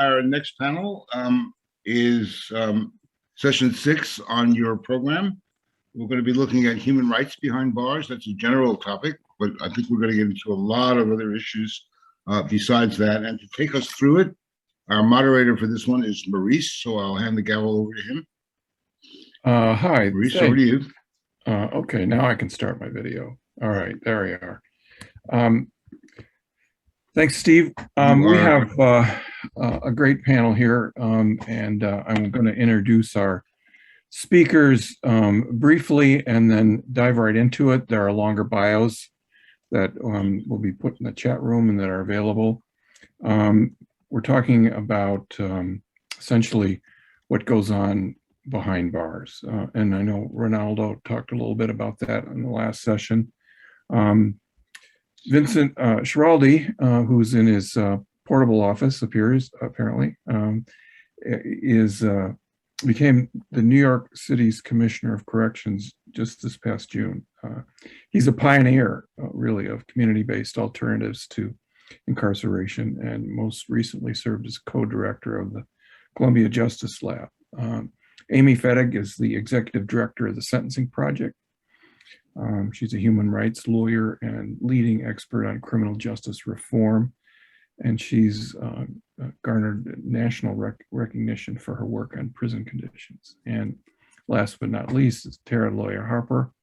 Our next panel is session 6 on your program. We're going to be looking at human rights behind bars. That's a general topic, but I think we're going to get into a lot of other issues besides that. And to take us through it, our moderator for this one is Maurice, so I'll hand the gavel over to him. Hi. Maurice, over to you. Okay, now I can start my video. All right, there we are. Thanks, Steve. We have a great panel here, and I'm going to introduce our speakers briefly and then dive right into it. There are longer bios that will be put in the chat room and that are available. We're talking about essentially what goes on behind bars. And I know Ronaldo talked a little bit about that in the last session. Vincent Schiraldi, who's in his portable office, apparently, became the New York City's Commissioner of Corrections just this past June. He's a pioneer, really, of community-based alternatives to incarceration, and most recently served as co-director of the Columbia Justice Lab. Amy Fettig is the executive director of the Sentencing Project. She's a human rights lawyer and leading expert on criminal justice reform, and she's garnered national recognition for her work on prison conditions. And last but not least is Terah Lawyer-Harper,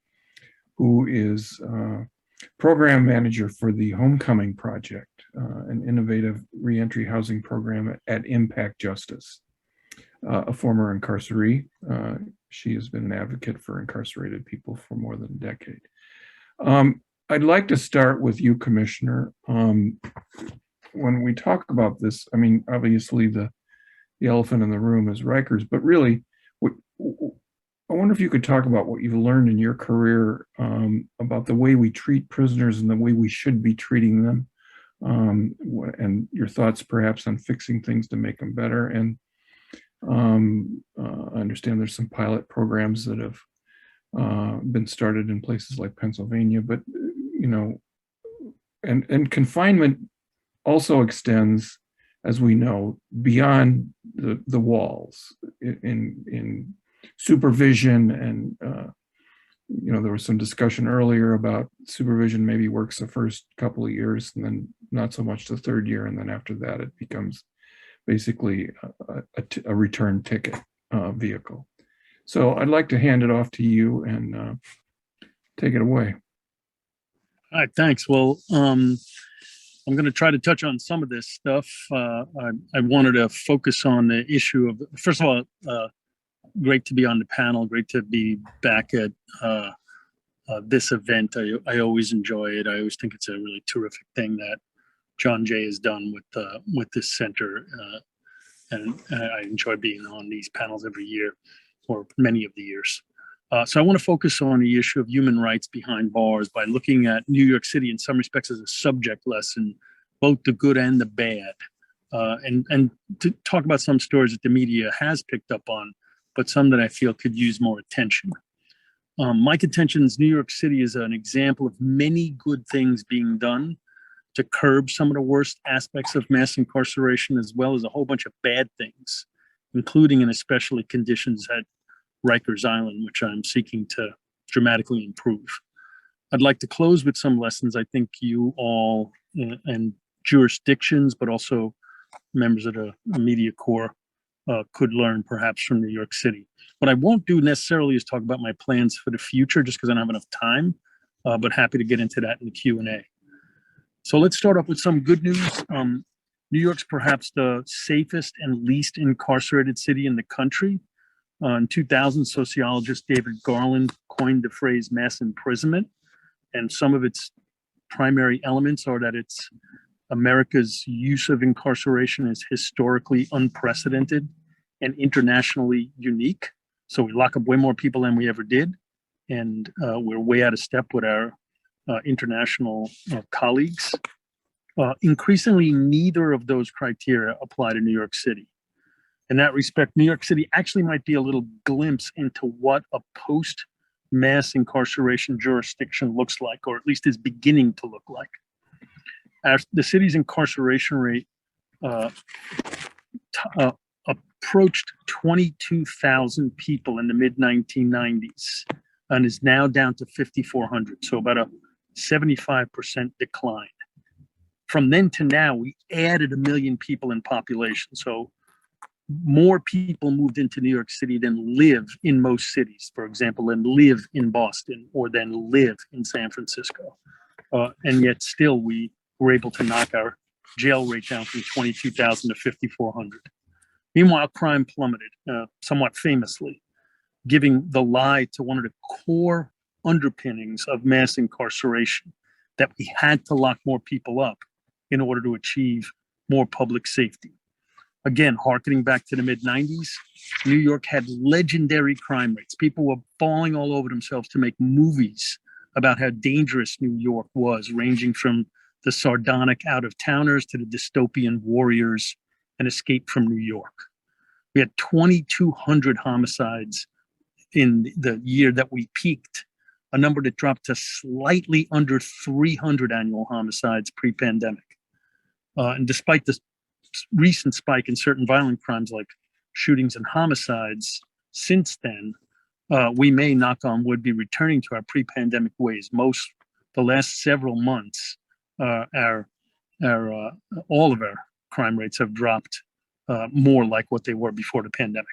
who is program manager for the Homecoming Project, an innovative reentry housing program at Impact Justice. A former incarceree, she has been an advocate for incarcerated people for more than a decade. I'd like to start with you, Commissioner. When we talk about this, I mean, obviously the elephant in the room is Rikers, but really, I wonder if you could talk about what you've learned in your career about the way we treat prisoners and the way we should be treating them, and your thoughts perhaps on fixing things to make them better. And I understand there's some pilot programs that have been started in places like Pennsylvania, but you know, and confinement also extends, as we know, beyond the walls in supervision. And you know, there was some discussion earlier about supervision maybe works the first couple of years and then not so much the third year, and then after that it becomes basically a return ticket vehicle. So I'd like to hand it off to you and take it away. All right, thanks. Well, I'm going to try to touch on some of this stuff. I wanted to focus on the issue of, first of all, great to be on the panel, great to be back at this event. I always enjoy it. I always think it's a really terrific thing that John Jay has done with this center, and I enjoy being on these panels every year, or many of the years. So I want to focus on the issue of human rights behind bars by looking at New York City in some respects as a subject lesson, both the good and the bad, and to talk about some stories that the media has picked up on, but some that I feel could use more attention. My contention is New York City is an example of many good things being done to curb some of the worst aspects of mass incarceration, as well as a whole bunch of bad things, including and especially conditions at Rikers Island, which I'm seeking to dramatically improve. I'd like to close with some lessons I think you all and jurisdictions, but also members of the media corps could learn perhaps from New York City. What I won't do necessarily is talk about my plans for the future, just because I don't have enough time, but happy to get into that in the Q&A. So let's start off with some good news. New York's perhaps the safest and least incarcerated city in the country. In 2000, sociologist David Garland coined the phrase mass imprisonment, and some of its primary elements are that it's America's use of incarceration is historically unprecedented and internationally unique. So we lock up way more people than we ever did, and we're way out of step with our international colleagues. Increasingly, neither of those criteria apply to New York City. In that respect, New York City actually might be a little glimpse into what a post-mass incarceration jurisdiction looks like, or at least is beginning to look like. The city's incarceration rate approached 22,000 people in the mid 1990s and is now down to 5,400. So about a 75% decline. From then to now, we added 1 million people in population. So more people moved into New York City than live in most cities, for example, than live in Boston or than live in San Francisco. And yet still we were able to knock our jail rate down from 22,000 to 5,400. Meanwhile, crime plummeted, somewhat famously, giving the lie to one of the core underpinnings of mass incarceration, that we had to lock more people up in order to achieve more public safety. Again, harkening back to the mid-90s, New York had legendary crime rates. People were falling all over themselves to make movies about how dangerous New York was, ranging from the sardonic out-of-towners to the dystopian warriors and Escape from New York. We had 2,200 homicides in the year that we peaked, a number that dropped to slightly under 300 annual homicides pre-pandemic. And despite this recent spike in certain violent crimes like shootings and homicides, since then, we may, knock on wood, be returning to our pre-pandemic ways. The last several months, all of our crime rates have dropped more like what they were before the pandemic.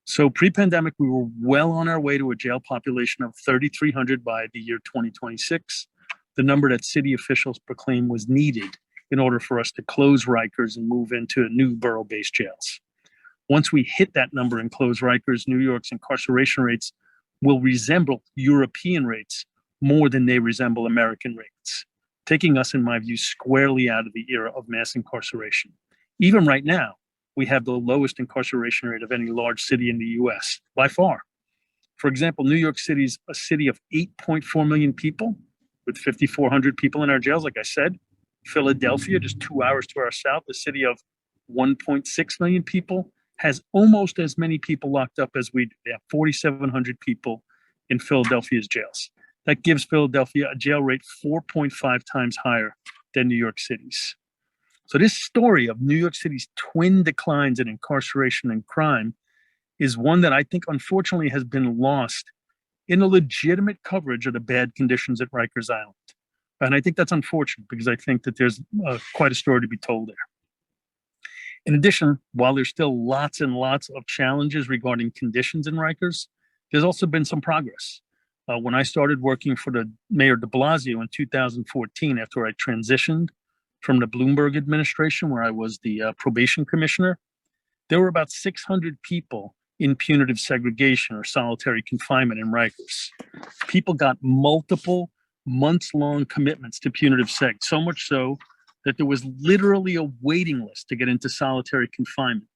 So pre-pandemic, we were well on our way to a jail population of 3,300 by the year 2026, the number that city officials proclaimed was needed in order for us to close Rikers and move into new borough-based jails. Once we hit that number and close Rikers, New York's incarceration rates will resemble European rates more than they resemble American rates, taking us, in my view, squarely out of the era of mass incarceration. Even right now, we have the lowest incarceration rate of any large city in the US, by far. For example, New York City is a city of 8.4 million people with 5,400 people in our jails, like I said. Philadelphia, just 2 hours to our south, a city of 1.6 million people, has almost as many people locked up as we do. They have 4,700 people in Philadelphia's jails. That gives Philadelphia a jail rate 4.5 times higher than New York City's. So this story of New York City's twin declines in incarceration and crime is one that I think unfortunately has been lost in the legitimate coverage of the bad conditions at Rikers Island. And I think that's unfortunate because I think that there's quite a story to be told there. In addition, while there's still lots and lots of challenges regarding conditions in Rikers, there's also been some progress. When I started working for the Mayor de Blasio in 2014, after I transitioned from the Bloomberg administration, where I was the probation commissioner, there were about 600 people in punitive segregation or solitary confinement in Rikers. People got multiple months-long commitments to punitive seg, so much so that there was literally a waiting list to get into solitary confinement.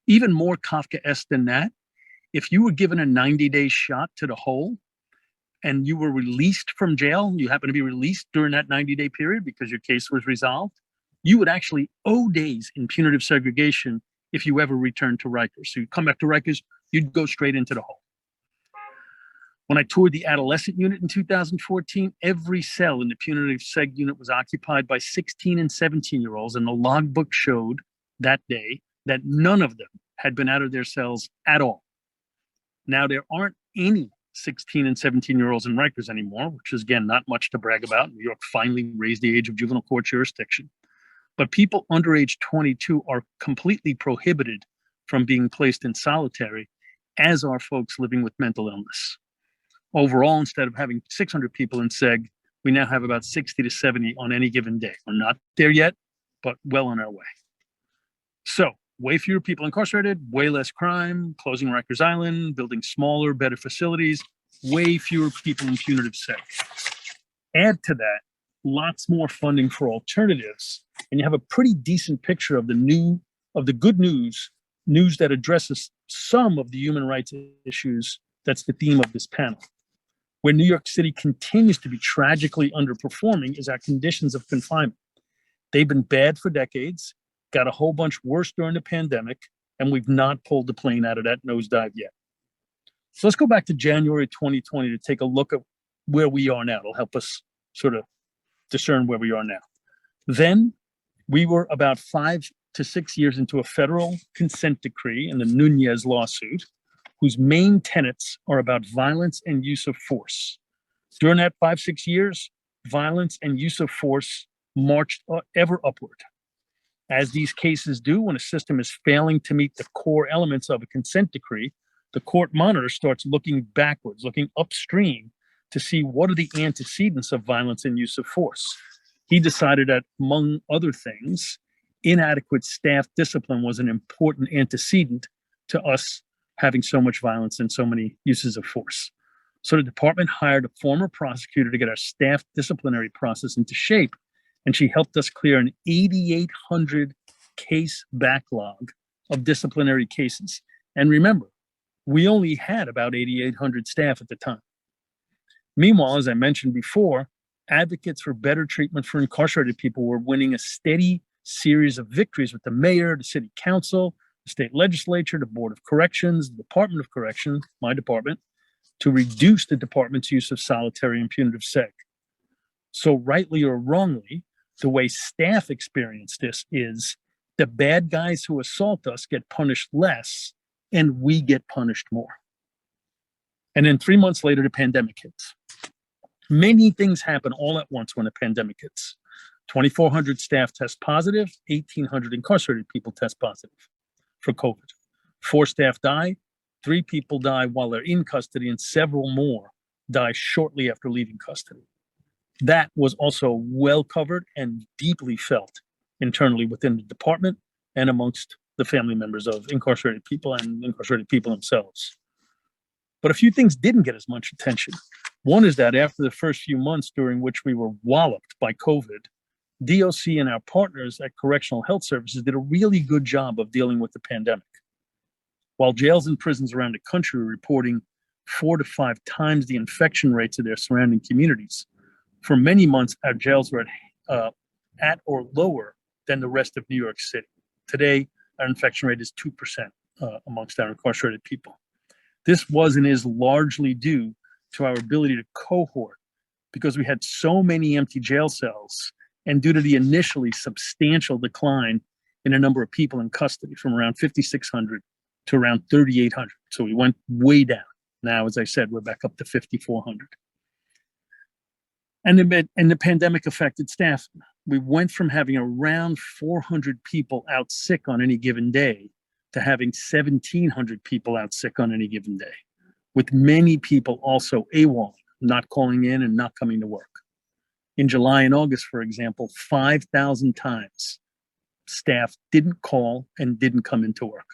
Even more Kafkaesque than that, if you were given a 90-day shot to the hole and you were released from jail, you happen to be released during that 90-day period because your case was resolved, you would actually owe days in punitive segregation if you ever returned to Rikers. So you'd come back to Rikers, you'd go straight into the hole. When I toured the adolescent unit in 2014, every cell in the punitive seg unit was occupied by 16 and 17-year-olds, and the logbook showed that day that none of them had been out of their cells at all. Now, there aren't any 16 and 17-year-olds in Rikers anymore, which is, again, not much to brag about. New York finally raised the age of juvenile court jurisdiction. But people under age 22 are completely prohibited from being placed in solitary, as are folks living with mental illness. Overall, instead of having 600 people in seg, we now have about 60 to 70 on any given day. We're not there yet, but well on our way. So, way fewer people incarcerated, way less crime, closing Rikers Island, building smaller, better facilities, way fewer people in punitive seg. Add to that, lots more funding for alternatives, and you have a pretty decent picture of the good news that addresses some of the human rights issues. That's the theme of this panel. Where New York City continues to be tragically underperforming is our conditions of confinement. They've been bad for decades, got a whole bunch worse during the pandemic, and we've not pulled the plane out of that nosedive yet. So let's go back to January 2020 to take a look at where we are now. It'll help us sort of discern where we are now. Then we were about 5 to 6 years into a federal consent decree in the Nunez lawsuit, whose main tenets are about violence and use of force. During that 5-6 years, violence and use of force marched ever upward. As these cases do when a system is failing to meet the core elements of a consent decree, the court monitor starts looking backwards, looking upstream to see what are the antecedents of violence and use of force. He decided that, among other things, inadequate staff discipline was an important antecedent to us having so much violence and so many uses of force. So the department hired a former prosecutor to get our staff disciplinary process into shape, and she helped us clear an 8,800 case backlog of disciplinary cases. And remember, we only had about 8,800 staff at the time. Meanwhile, as I mentioned before, advocates for better treatment for incarcerated people were winning a steady series of victories with the mayor, the city council, the state legislature, the Board of Corrections, the Department of Corrections, my department, to reduce the department's use of solitary and punitive seg. So rightly or wrongly, the way staff experience this is the bad guys who assault us get punished less and we get punished more. And then 3 months later, the pandemic hits. Many things happen all at once when a pandemic hits. 2,400 staff test positive, 1,800 incarcerated people test positive for COVID. 4 staff die, 3 people die while they're in custody, and several more die shortly after leaving custody. That was also well covered and deeply felt internally within the department and amongst the family members of incarcerated people and incarcerated people themselves. But a few things didn't get as much attention. One is that after the first few months during which we were walloped by COVID, DOC and our partners at Correctional Health Services did a really good job of dealing with the pandemic. While jails and prisons around the country were reporting 4 to 5 times the infection rates of their surrounding communities, for many months, our jails were at or lower than the rest of New York City. Today, our infection rate is 2% amongst our incarcerated people. This was and is largely due to our ability to cohort because we had so many empty jail cells and due to the initially substantial decline in the number of people in custody from around 5,600 to around 3,800. So we went way down. Now, as I said, we're back up to 5,400. And the pandemic affected staff. We went from having around 400 people out sick on any given day to having 1,700 people out sick on any given day, with many people also AWOL, not calling in and not coming to work. In July and August, for example, 5,000 times staff didn't call and didn't come into work.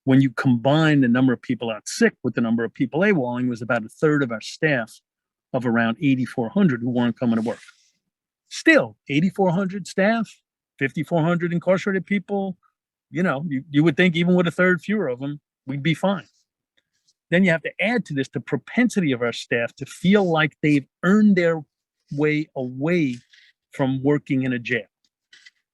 When you combine the number of people out sick with the number of people AWOLing, was about a third of our staff of around 8,400 who weren't coming to work. Still, 8,400 staff, 5,400 incarcerated people, you would think even with a third fewer of them, we'd be fine. Then you have to add to this the propensity of our staff to feel like they've earned their way away from working in a jail.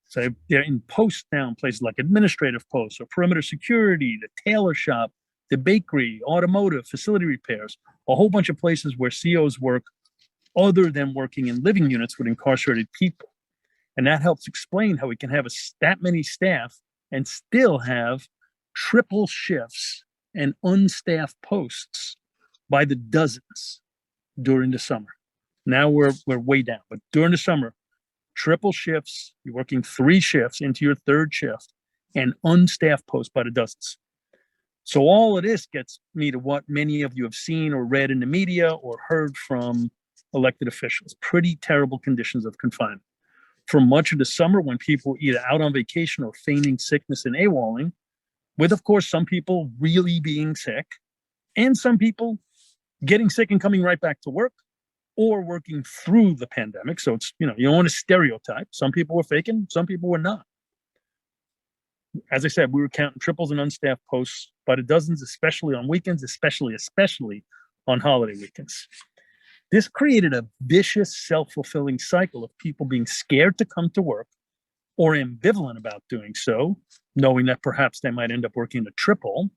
So they're in posts now in places like administrative posts or perimeter security, the tailor shop, the bakery, automotive, facility repairs, a whole bunch of places where COs work other than working in living units with incarcerated people. And that helps explain how we can have that many staff and still have triple shifts and unstaffed posts by the dozens during the summer. Now we're way down, but during the summer, triple shifts, you're working 3 shifts into your 3rd shift, and unstaffed posts by the dozens. So all of this gets me to what many of you have seen or read in the media or heard from elected officials. Pretty terrible conditions of confinement. For much of the summer, when people were either out on vacation or feigning sickness and AWOLing, with, of course, some people really being sick, and some people getting sick and coming right back to work, or working through the pandemic. So it's, you don't want to stereotype. Some people were faking, some people were not. As I said, we were counting triples and unstaffed posts by the dozens, especially on weekends, especially on holiday weekends. This created a vicious, self-fulfilling cycle of people being scared to come to work or ambivalent about doing so, knowing that perhaps they might end up working a triple.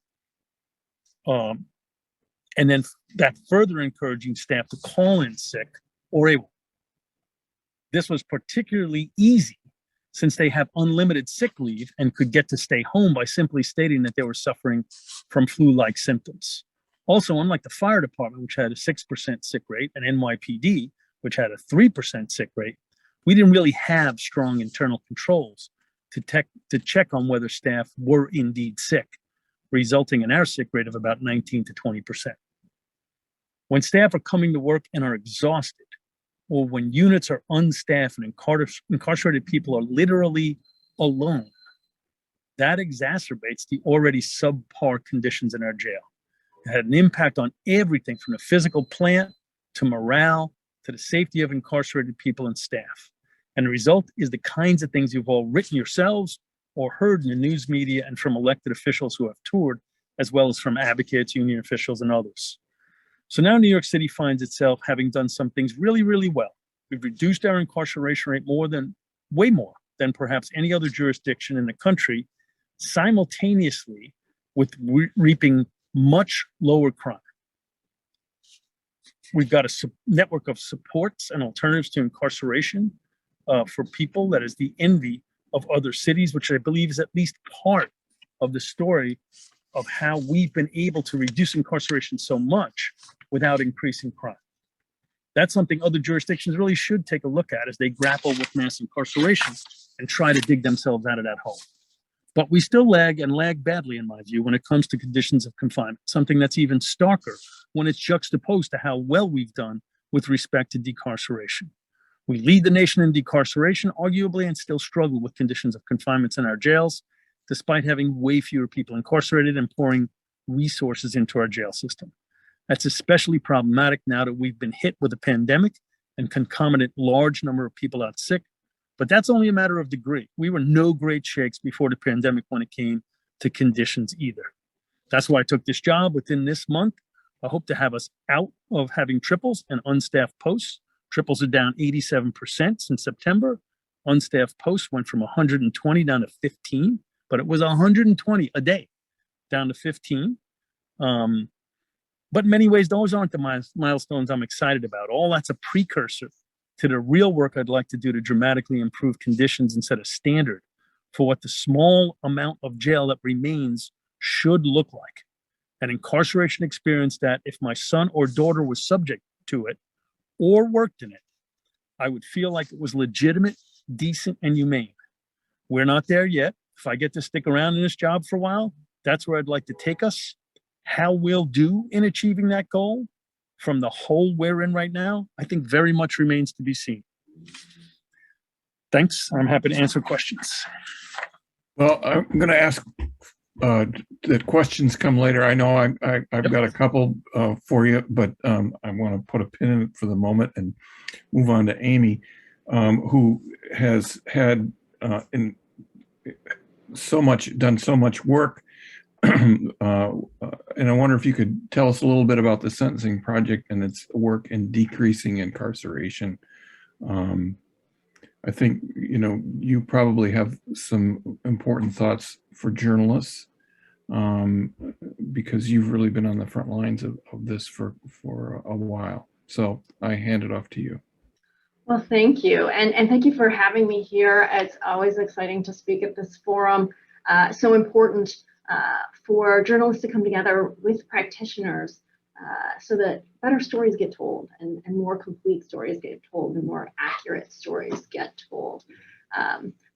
And then that further encouraging staff to call in sick or able. This was particularly easy since they have unlimited sick leave and could get to stay home by simply stating that they were suffering from flu-like symptoms. Also, unlike the fire department, which had a 6% sick rate, and NYPD, which had a 3% sick rate, we didn't really have strong internal controls to check on whether staff were indeed sick, resulting in our sick rate of about 19 to 20%. When staff are coming to work and are exhausted, or when units are unstaffed and incarcerated people are literally alone, that exacerbates the already subpar conditions in our jail. It had an impact on everything from the physical plant to morale to the safety of incarcerated people and staff. And the result is the kinds of things you've all written yourselves or heard in the news media and from elected officials who have toured, as well as from advocates, union officials, and others. So now New York City finds itself having done some things really, really well. We've reduced our incarceration rate way more than perhaps any other jurisdiction in the country, simultaneously with reaping much lower crime. We've got a network of supports and alternatives to incarceration for people that is the envy of other cities, which I believe is at least part of the story of how we've been able to reduce incarceration so much without increasing crime. That's something other jurisdictions really should take a look at as they grapple with mass incarceration and try to dig themselves out of that hole. But we still lag, and lag badly, in my view, when it comes to conditions of confinement, something that's even starker when it's juxtaposed to how well we've done with respect to decarceration. We lead the nation in decarceration, arguably, and still struggle with conditions of confinement in our jails, despite having way fewer people incarcerated and pouring resources into our jail system. That's especially problematic now that we've been hit with a pandemic and concomitant large number of people out sick. But that's only a matter of degree. We were no great shakes before the pandemic when it came to conditions either. That's why I took this job. Within this month, I hope to have us out of having triples and unstaffed posts. Triples are down 87% since September. Unstaffed posts went from 120 down to 15, but it was 120 a day down to 15. But in many ways, those aren't the milestones I'm excited about. All that's a precursor to the real work I'd like to do to dramatically improve conditions and set a standard for what the small amount of jail that remains should look like. An incarceration experience that, if my son or daughter was subject to it or worked in it, I would feel like it was legitimate, decent, and humane. We're not there yet. If I get to stick around in this job for a while, that's where I'd like to take us. How we'll do in achieving that goal from the hole we're in right now, I think very much remains to be seen. Thanks. I'm happy to answer questions. Well, I'm going to ask that questions come later. I know I've got a couple for you, but I want to put a pin in it for the moment and move on to Amy, who has had done so much work. And I wonder if you could tell us a little bit about the Sentencing Project and its work in decreasing incarceration. I think, you probably have some important thoughts for journalists because you've really been on the front lines of this for a while. So I hand it off to you. Well, thank you. And thank you for having me here. It's always exciting to speak at this forum. So important for journalists to come together with practitioners so that better stories get told and more complete stories get told and more accurate stories get told.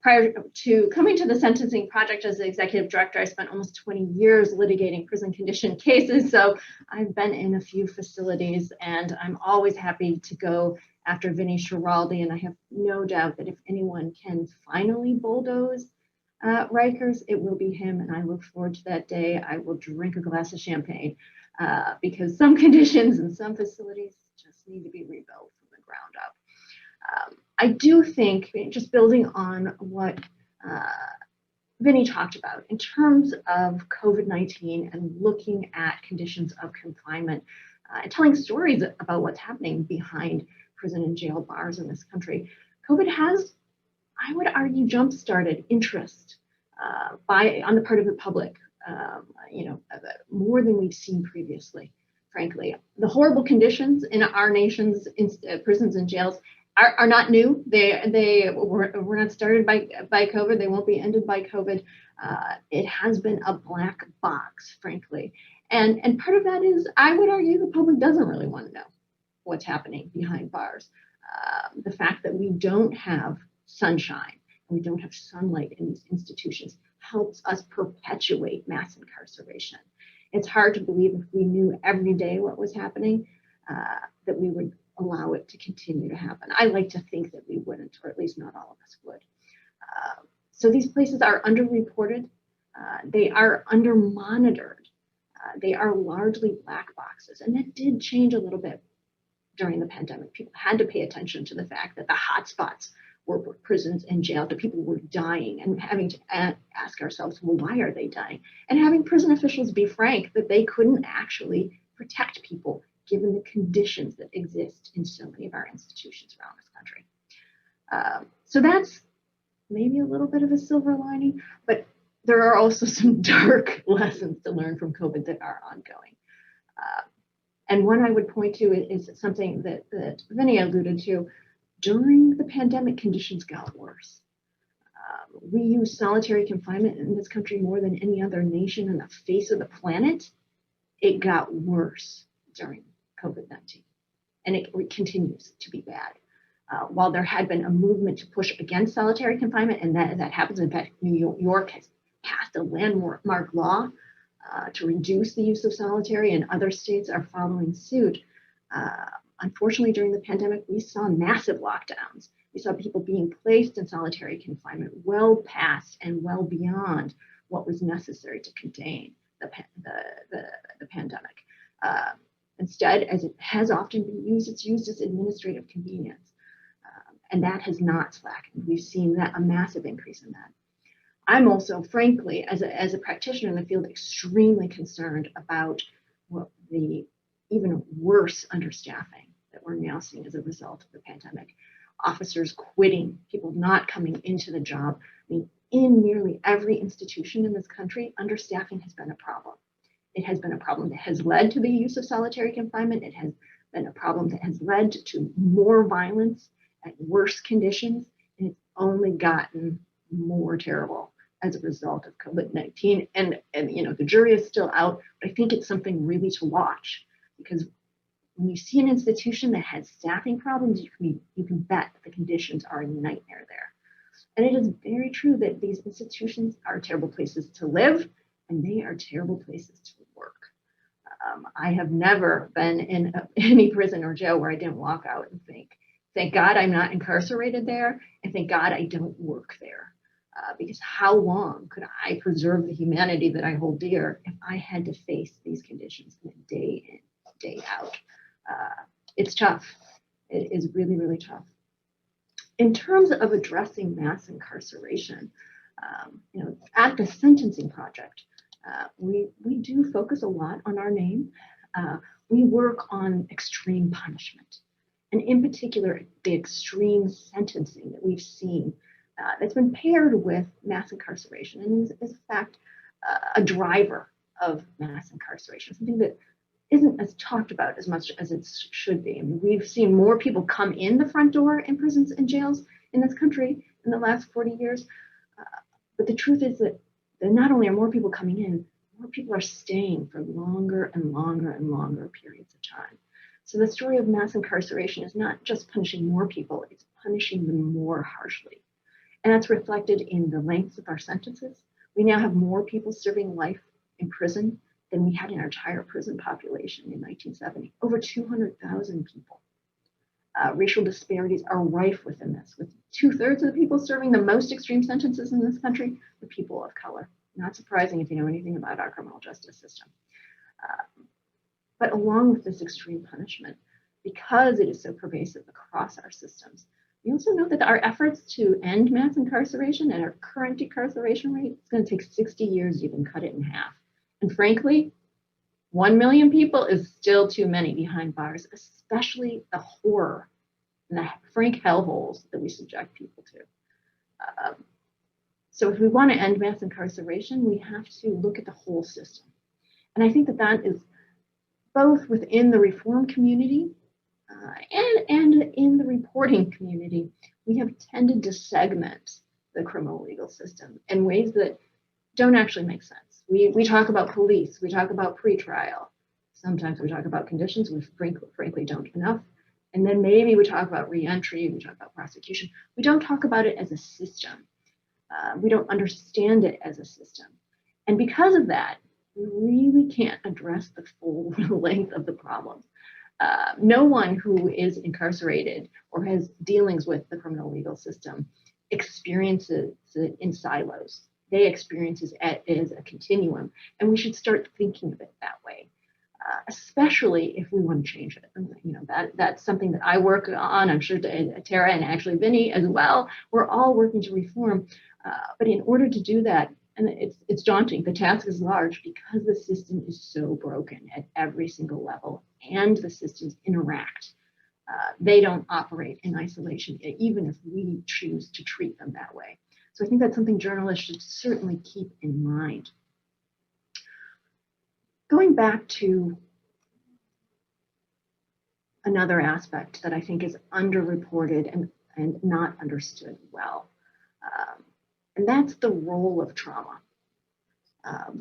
Prior to coming to the Sentencing Project as the executive director, I spent almost 20 years litigating prison condition cases. So I've been in a few facilities and I'm always happy to go after Vinny Schiraldi. And I have no doubt that if anyone can finally bulldoze Rikers, it will be him, and I look forward to that day. I will drink a glass of champagne because some conditions in some facilities just need to be rebuilt from the ground up. I do think, just building on what Vinny talked about in terms of COVID-19 and looking at conditions of confinement and telling stories about what's happening behind prison and jail bars in this country, COVID has, I would argue, jump-started interest on the part of the public, more than we've seen previously, frankly. The horrible conditions in our nation's prisons and jails are not new. They were not started by COVID. They won't be ended by COVID. It has been a black box, frankly. And part of that is, I would argue, the public doesn't really want to know what's happening behind bars. The fact that we don't have sunshine and we don't have sunlight in these institutions helps us perpetuate mass incarceration. It's hard to believe if we knew every day what was happening, that we would allow it to continue to happen. I like to think that we wouldn't, or at least not all of us would. So these places are underreported. They are under-monitored. They are largely black boxes. And that did change a little bit during the pandemic. People had to pay attention to the fact that the hotspots were prisons and jails, that people were dying, and having to ask ourselves, well, why are they dying? And having prison officials be frank that they couldn't actually protect people given the conditions that exist in so many of our institutions around this country. So that's maybe a little bit of a silver lining, but there are also some dark lessons to learn from COVID that are ongoing. And one I would point to is something that Vinny alluded to. During the pandemic, conditions got worse. We use solitary confinement in this country more than any other nation on the face of the planet. It got worse during COVID-19, and it continues to be bad. While there had been a movement to push against solitary confinement, and that happens, in fact, New York has passed a landmark law to reduce the use of solitary, and other states are following suit. Unfortunately, during the pandemic, we saw massive lockdowns. We saw people being placed in solitary confinement well past and well beyond what was necessary to contain the pandemic. Instead, as it has often been used, it's used as administrative convenience. And that has not slackened. We've seen a massive increase in that. I'm also, frankly, as a practitioner in the field, extremely concerned about the even worse understaffing that we're now seeing as a result of the pandemic. Officers quitting, people not coming into the job. I mean, in nearly every institution in this country, understaffing has been a problem. It has been a problem that has led to the use of solitary confinement. It has been a problem that has led to more violence at worse conditions, and it's only gotten more terrible as a result of COVID-19. And the jury is still out, but I think it's something really to watch, because when you see an institution that has staffing problems, you can bet that the conditions are a nightmare there. And it is very true that these institutions are terrible places to live, and they are terrible places to work. I have never been in any prison or jail where I didn't walk out and think, thank God I'm not incarcerated there, and thank God I don't work there. Because how long could I preserve the humanity that I hold dear if I had to face these conditions day in, day out? It's tough. It is really, really tough. In terms of addressing mass incarceration, at the Sentencing Project, we do focus a lot on our name. We work on extreme punishment, and in particular, the extreme sentencing that we've seen that's been paired with mass incarceration, and is in fact a driver of mass incarceration, something that isn't as talked about as much as it should be. I mean, we've seen more people come in the front door in prisons and jails in this country in the last 40 years. But the truth is that not only are more people coming in, more people are staying for longer and longer and longer periods of time. So the story of mass incarceration is not just punishing more people, it's punishing them more harshly. And that's reflected in the lengths of our sentences. We now have more people serving life in prison than we had in our entire prison population in 1970, over 200,000 people. Racial disparities are rife within this, with 2/3 of the people serving the most extreme sentences in this country are people of color. Not surprising if you know anything about our criminal justice system. But along with this extreme punishment, because it is so pervasive across our systems, we also know that our efforts to end mass incarceration at our current incarceration rate, it's going to take 60 years to even cut it in half. And frankly, 1 million people is still too many behind bars, especially the horror and the frank hellholes that we subject people to. So if we want to end mass incarceration, we have to look at the whole system. And I think that is both within the reform community, And in the reporting community, we have tended to segment the criminal legal system in ways that don't actually make sense. We talk about police, we talk about pretrial. Sometimes we talk about conditions, we frankly don't enough. And then maybe we talk about reentry, we talk about prosecution. We don't talk about it as a system. We don't understand it as a system. And because of that, we really can't address the full length of the problem. No one who is incarcerated or has dealings with the criminal legal system experiences it in silos. They experience it as a continuum, and we should start thinking of it that way, especially if we want to change it. And, you know, that's something that I work on. I'm sure Terah and actually Vinny as well. We're all working to reform, but in order to do that, and it's daunting. The task is large because the system is so broken at every single level, and the systems interact. They don't operate in isolation, even if we choose to treat them that way. So I think that's something journalists should certainly keep in mind. Going back to another aspect that I think is underreported and not understood well, and that's the role of trauma,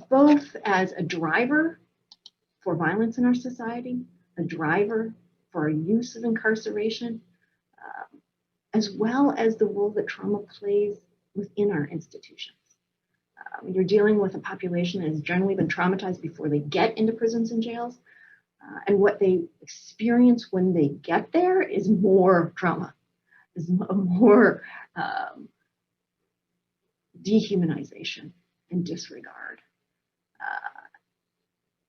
both as a driver for violence in our society, a driver for our use of incarceration, as well as the role that trauma plays within our institutions. You're dealing with a population that has generally been traumatized before they get into prisons and jails. And what they experience when they get there is more trauma, is more dehumanization and disregard.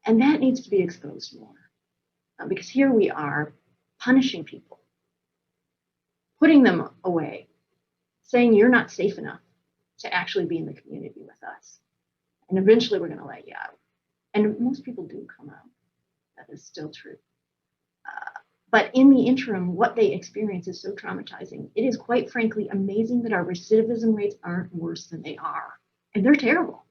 And that needs to be exposed more. Because here we are punishing people, putting them away, saying you're not safe enough to actually be in the community with us. And eventually we're going to let you out. And most people do come out. That is still true. But in the interim, what they experience is so traumatizing. It is quite frankly amazing that our recidivism rates aren't worse than they are. And they're terrible.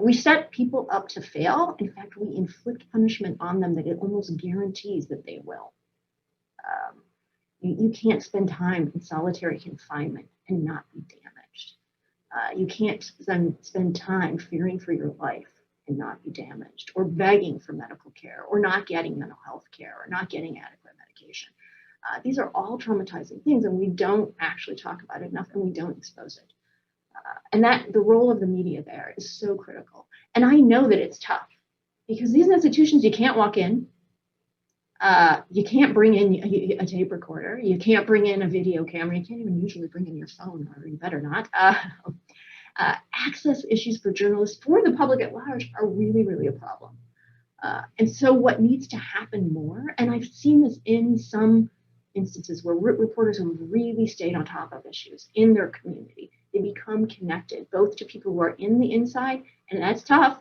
We set people up to fail. In fact, we inflict punishment on them that it almost guarantees that they will. You can't spend time in solitary confinement and not be damaged. You can't spend time fearing for your life and not be damaged, or begging for medical care, or not getting mental health care, or not getting adequate medication. These are all traumatizing things, and we don't actually talk about it enough, and we don't expose it. And that the role of the media there is so critical. And I know that it's tough because these institutions, you can't walk in, you can't bring in a tape recorder, you can't bring in a video camera, you can't even usually bring in your phone, or you better not. Access issues for journalists, for the public at large, are really, really a problem. And so what needs to happen more, and I've seen this in some instances where reporters have really stayed on top of issues in their community, they become connected both to people who are in the inside, and that's tough,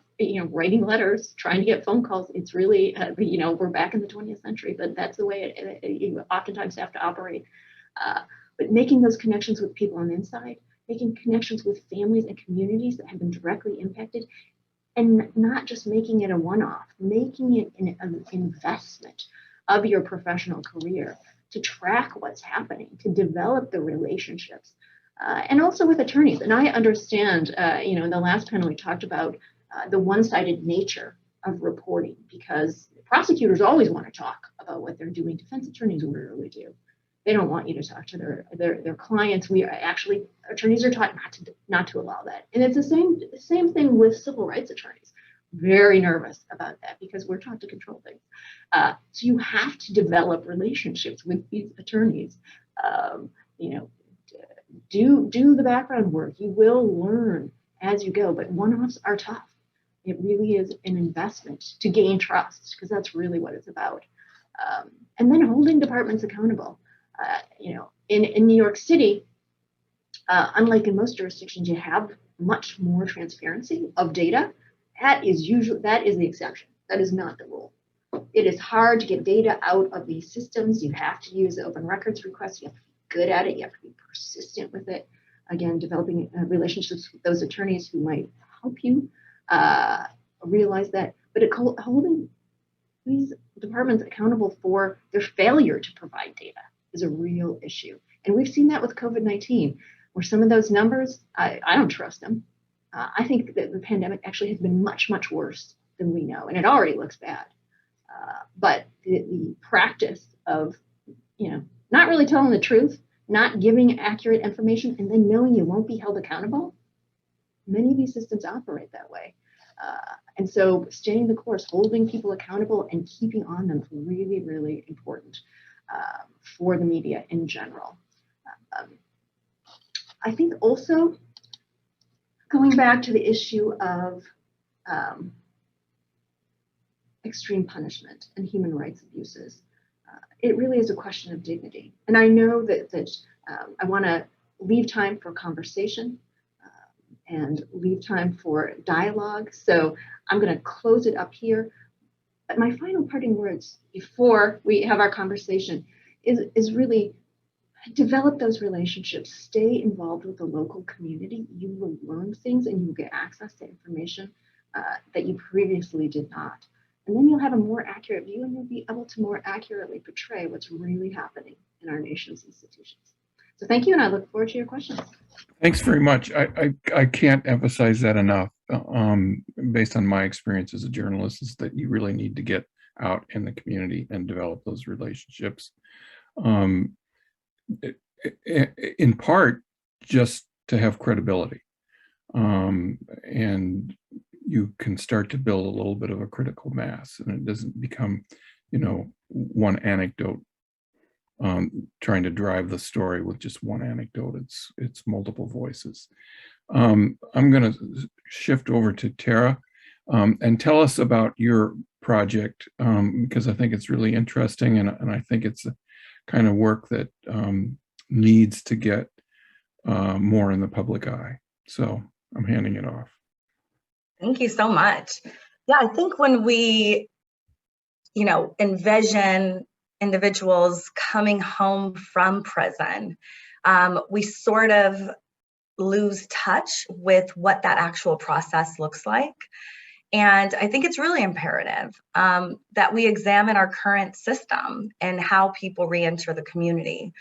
writing letters, trying to get phone calls. It's really, we're back in the 20th century, but that's the way you oftentimes have to operate. But making those connections with people on the inside, making connections with families and communities that have been directly impacted, and not just making it a one-off, making it an investment of your professional career to track what's happening, to develop the relationships, and also with attorneys. And I understand, in the last panel we talked about the one-sided nature of reporting, because prosecutors always want to talk about what they're doing. Defense attorneys rarely do. They don't want you to talk to their clients. Attorneys are taught not to allow that. And it's the same thing with civil rights attorneys. Very nervous about that because we're taught to control things. So you have to develop relationships with these attorneys. Do the background work. You will learn as you go, but one-offs are tough. It really is an investment to gain trust, because that's really what it's about. And then holding departments accountable. In New York City, unlike in most jurisdictions, you have much more transparency of data. That is the exception. That is not the rule. It is hard to get data out of these systems. You have to use open records requests. You have to be good at it. You have to be persistent with it. Again, developing relationships with those attorneys who might help you realize that. But holding these departments accountable for their failure to provide data is a real issue. And we've seen that with COVID-19, where some of those numbers, I don't trust them. I think that the pandemic actually has been much, much worse than we know, and it already looks bad. But the practice of, not really telling the truth, not giving accurate information, and then knowing you won't be held accountable, many of these systems operate that way. And so staying the course, holding people accountable and keeping on them is really, really important for the media in general. I think also going back to the issue of extreme punishment and human rights abuses, it really is a question of dignity. And I know that I want to leave time for conversation and leave time for dialogue. So I'm going to close it up here. But my final parting words before we have our conversation is really develop those relationships, stay involved with the local community. You will learn things and you will get access to information that you previously did not. And then you'll have a more accurate view and you'll be able to more accurately portray what's really happening in our nation's institutions. So thank you, and I look forward to your questions. Thanks very much. I can't emphasize that enough. Based on my experience as a journalist, is that you really need to get out in the community and develop those relationships. In part, just to have credibility. And you can start to build a little bit of a critical mass, and it doesn't become, one anecdote trying to drive the story with just one anecdote. It's multiple voices. I'm going to shift over to Terah and tell us about your project, because I think it's really interesting, and I think it's a kind of work that needs to get more in the public eye. So I'm handing it off. Thank you so much. Yeah, I think when we, envision individuals coming home from prison, we sort of lose touch with what that actual process looks like. And I think it's really imperative that we examine our current system and how people re-enter the community,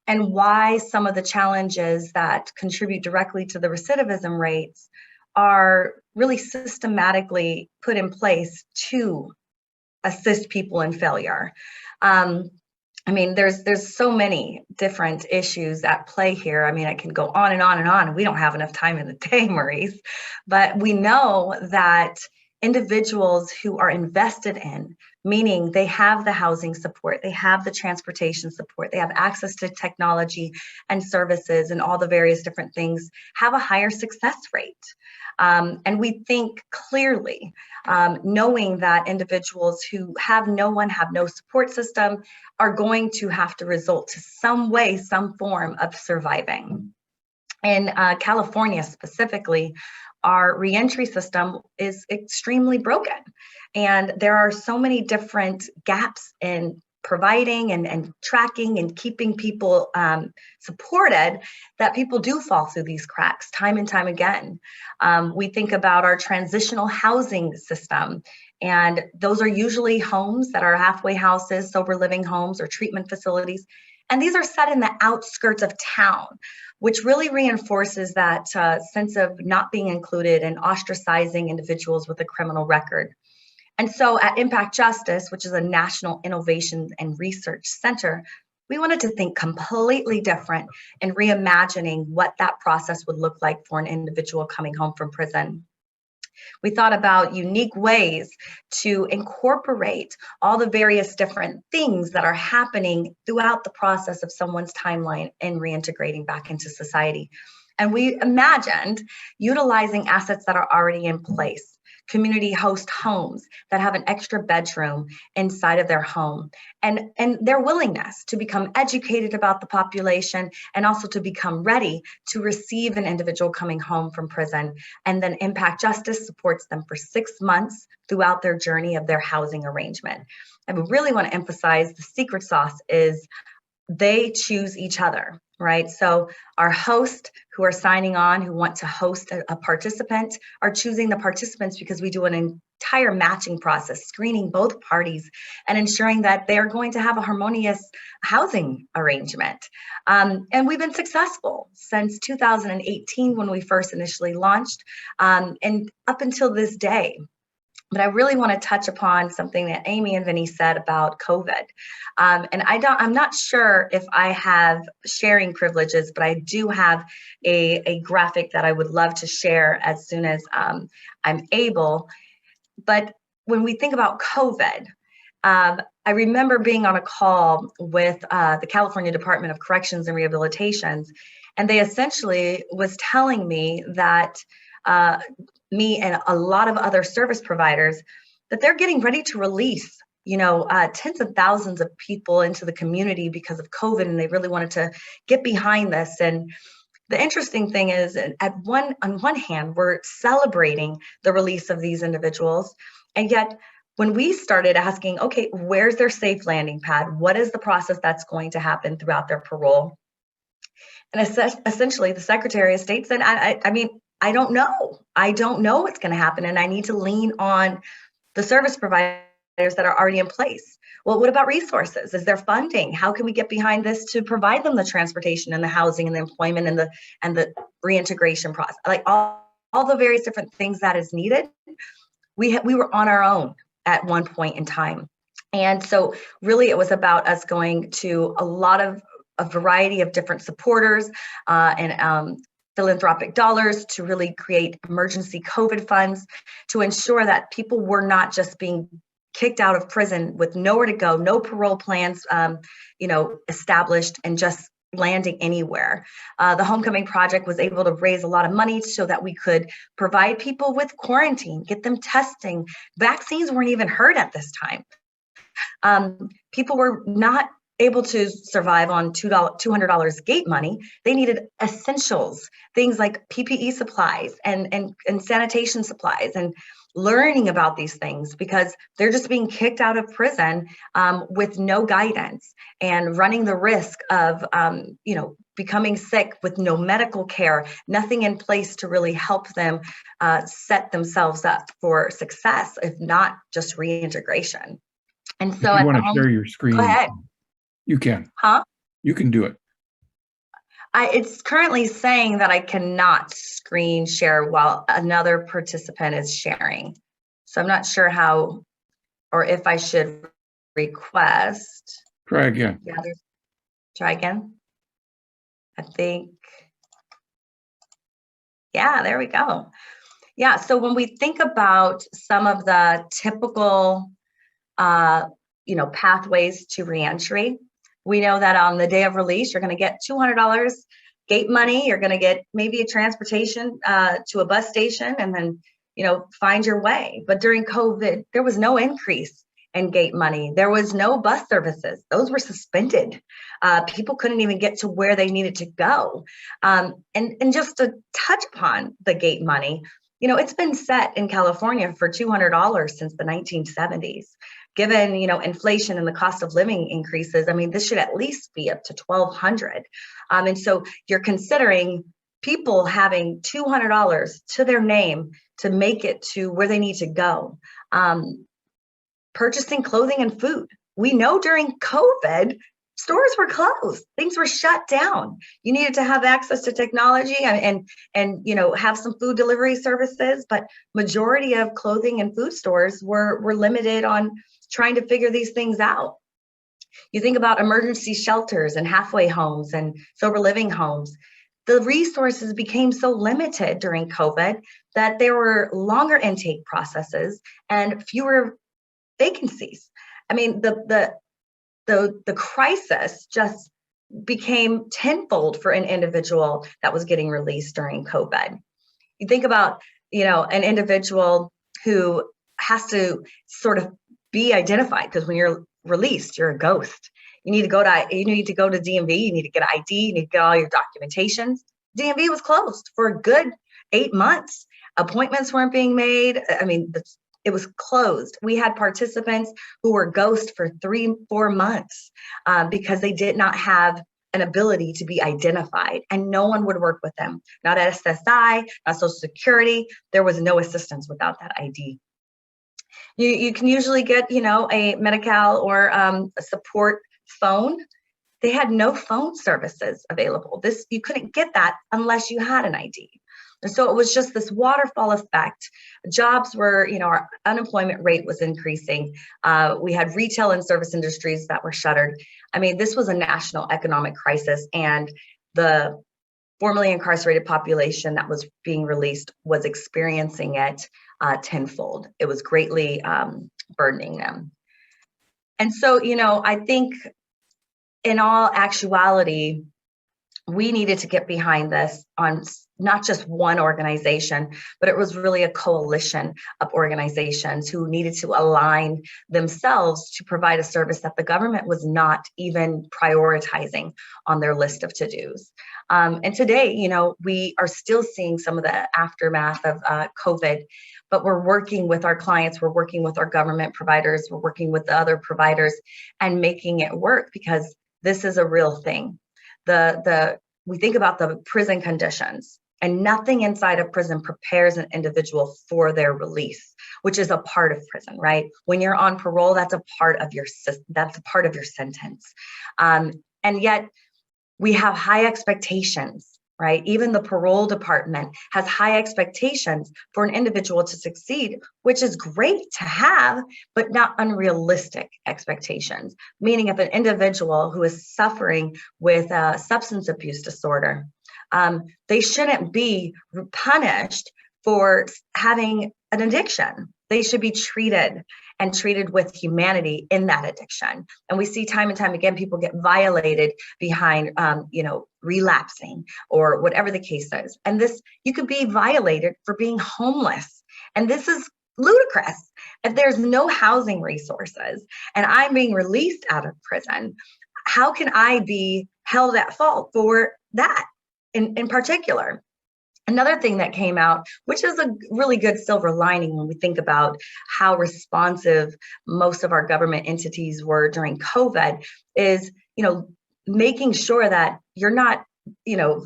and why some of the challenges that contribute directly to the recidivism rates are really systematically put in place to assist people in failure. There's so many different issues at play here. I can go on and on and on, and we don't have enough time in the day, Maurice, but we know that individuals who are invested in, meaning they have the housing support, they have the transportation support, they have access to technology and services and all the various different things, have a higher success rate. And we think clearly, knowing that individuals who have no support system are going to have to resort to some way, some form of surviving. In California specifically, our reentry system is extremely broken. And there are so many different gaps in providing and tracking and keeping people supported that people do fall through these cracks time and time again. We think about our transitional housing system, and those are usually homes that are halfway houses, sober living homes, or treatment facilities. And these are set in the outskirts of town, which really reinforces that sense of not being included and ostracizing individuals with a criminal record. And so at Impact Justice, which is a national innovation and research center, we wanted to think completely different in reimagining what that process would look like for an individual coming home from prison. We thought about unique ways to incorporate all the various different things that are happening throughout the process of someone's timeline and reintegrating back into society. And we imagined utilizing assets that are already in place. Community host homes that have an extra bedroom inside of their home, and their willingness to become educated about the population and also to become ready to receive an individual coming home from prison. And then Impact Justice supports them for 6 months throughout their journey of their housing arrangement. And we really want to emphasize the secret sauce is they choose each other, right? So our hosts who are signing on, who want to host a participant, are choosing the participants because we do an entire matching process, screening both parties and ensuring that they are going to have a harmonious housing arrangement. And we've been successful since 2018 when we first initially launched, and up until this day. But I really want to touch upon something that Amy and Vinny said about COVID. And I'm not sure if I have sharing privileges, but I do have a graphic that I would love to share as soon as I'm able. But when we think about COVID, I remember being on a call with the California Department of Corrections and Rehabilitations, and they essentially was telling me that me and a lot of other service providers, that they're getting ready to release, tens of thousands of people into the community because of COVID, and they really wanted to get behind this. And the interesting thing is, on one hand, we're celebrating the release of these individuals, and yet when we started asking, okay, where's their safe landing pad? What is the process that's going to happen throughout their parole? And essentially, the Secretary of State said, I don't know. I don't know what's going to happen, and I need to lean on the service providers that are already in place. Well, what about resources? Is there funding? How can we get behind this to provide them the transportation and the housing and the employment and the reintegration process? Like all the various different things that is needed. We were on our own at one point in time. And so really it was about us going to a variety of different supporters and philanthropic dollars to really create emergency COVID funds to ensure that people were not just being kicked out of prison with nowhere to go, no parole plans, established, and just landing anywhere. The Homecoming Project was able to raise a lot of money so that we could provide people with quarantine, get them testing. Vaccines weren't even heard at this time. People were not able to survive on $200 gate money. They needed essentials, things like PPE supplies and sanitation supplies, and learning about these things because they're just being kicked out of prison with no guidance and running the risk of becoming sick with no medical care, nothing in place to really help them set themselves up for success, if not just reintegration. And so if you want to share your screen, go ahead. You can. Huh? You can do it. It's currently saying that I cannot screen share while another participant is sharing. So I'm not sure how, or if I should request. Try again. Yeah, try again. I think. Yeah, there we go. Yeah, so when we think about some of the typical, pathways to reentry, we know that on the day of release, you're going to get $200 gate money. You're going to get maybe a transportation to a bus station, and then, find your way. But during COVID, there was no increase in gate money. There was no bus services. Those were suspended. People couldn't even get to where they needed to go. And just to touch upon the gate money, it's been set in California for $200 since the 1970s. Given, inflation and the cost of living increases, this should at least be up to $1,200. And so you're considering people having $200 to their name to make it to where they need to go. Purchasing clothing and food. We know during COVID, stores were closed. Things were shut down. You needed to have access to technology and have some food delivery services, but majority of clothing and food stores were limited on trying to figure these things out. You think about emergency shelters and halfway homes and sober living homes. The resources became so limited during COVID that there were longer intake processes and fewer vacancies. The crisis just became tenfold for an individual that was getting released during COVID. You think about, an individual who has to sort of be identified, because when you're released, you're a ghost. You need to go to DMV, you need to get ID, you need to get all your documentations. DMV was closed for a good 8 months. Appointments weren't being made. It it was closed. We had participants who were ghost for 3-4 months because they did not have an ability to be identified, and no one would work with them. Not SSI, not Social Security. There was no assistance without that ID. You can usually get, you know, a Medi-Cal or a support phone. They had no phone services available. You couldn't get that unless you had an ID. And so it was just this waterfall effect. Jobs were, you know, our unemployment rate was increasing. We had retail and service industries that were shuttered. I mean, this was a national economic crisis, and the formerly incarcerated population that was being released was experiencing it tenfold. It was greatly burdening them. And so, you know, I think in all actuality, we needed to get behind this on not just one organization, but it was really a coalition of organizations who needed to align themselves to provide a service that the government was not even prioritizing on their list of to-dos. And today, you know, we are still seeing some of the aftermath of COVID, but we're working with our clients, we're working with our government providers, we're working with the other providers and making it work, because this is a real thing. We think about the prison conditions, and nothing inside of prison prepares an individual for their release, which is a part of prison, right? When you're on parole, that's a part of your sentence. And yet we have high expectations, right? Even the parole department has high expectations for an individual to succeed, which is great to have, but not unrealistic expectations. Meaning if an individual who is suffering with a substance abuse disorder, they shouldn't be punished for having an addiction. They should be treated with humanity in that addiction. And we see time and time again, people get violated behind, you know, relapsing or whatever the case is. And this, you could be violated for being homeless. And this is ludicrous. If there's no housing resources and I'm being released out of prison, how can I be held at fault for that in particular? Another thing that came out, which is a really good silver lining when we think about how responsive most of our government entities were during COVID, is, you know, making sure that you're not, you know,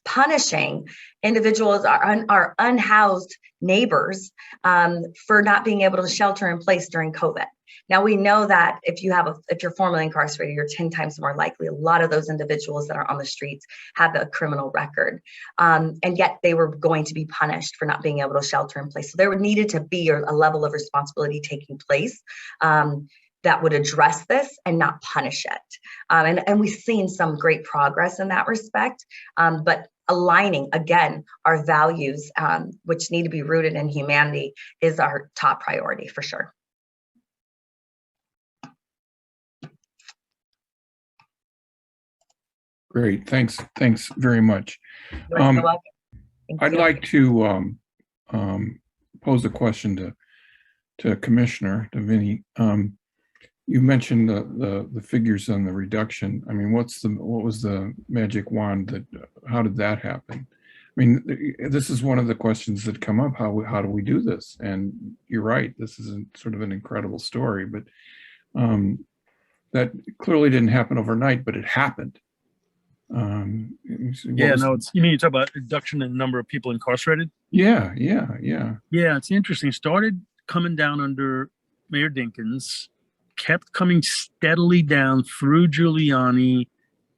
punishing individuals, our unhoused neighbors, for not being able to shelter in place during COVID. Now we know that if you're formerly incarcerated, you're 10 times more likely. A lot of those individuals that are on the streets have a criminal record, and yet they were going to be punished for not being able to shelter in place. So there needed to be a level of responsibility taking place that would address this and not punish it. And we've seen some great progress in that respect, but aligning, again, our values, which need to be rooted in humanity, is our top priority for sure. Great, thanks very much. You're welcome. Thank I'd you. like to pose a question to Commissioner, to Vinny. You mentioned the figures on the reduction. I mean, what was the magic wand how did that happen? I mean, this is one of the questions that come up. How do we do this? And you're right, this is sort of an incredible story, but that clearly didn't happen overnight, but it happened. Yeah, no, you mean you talk about reduction in the number of people incarcerated? Yeah. Yeah, it's interesting. It started coming down under Mayor Dinkins, kept coming steadily down through Giuliani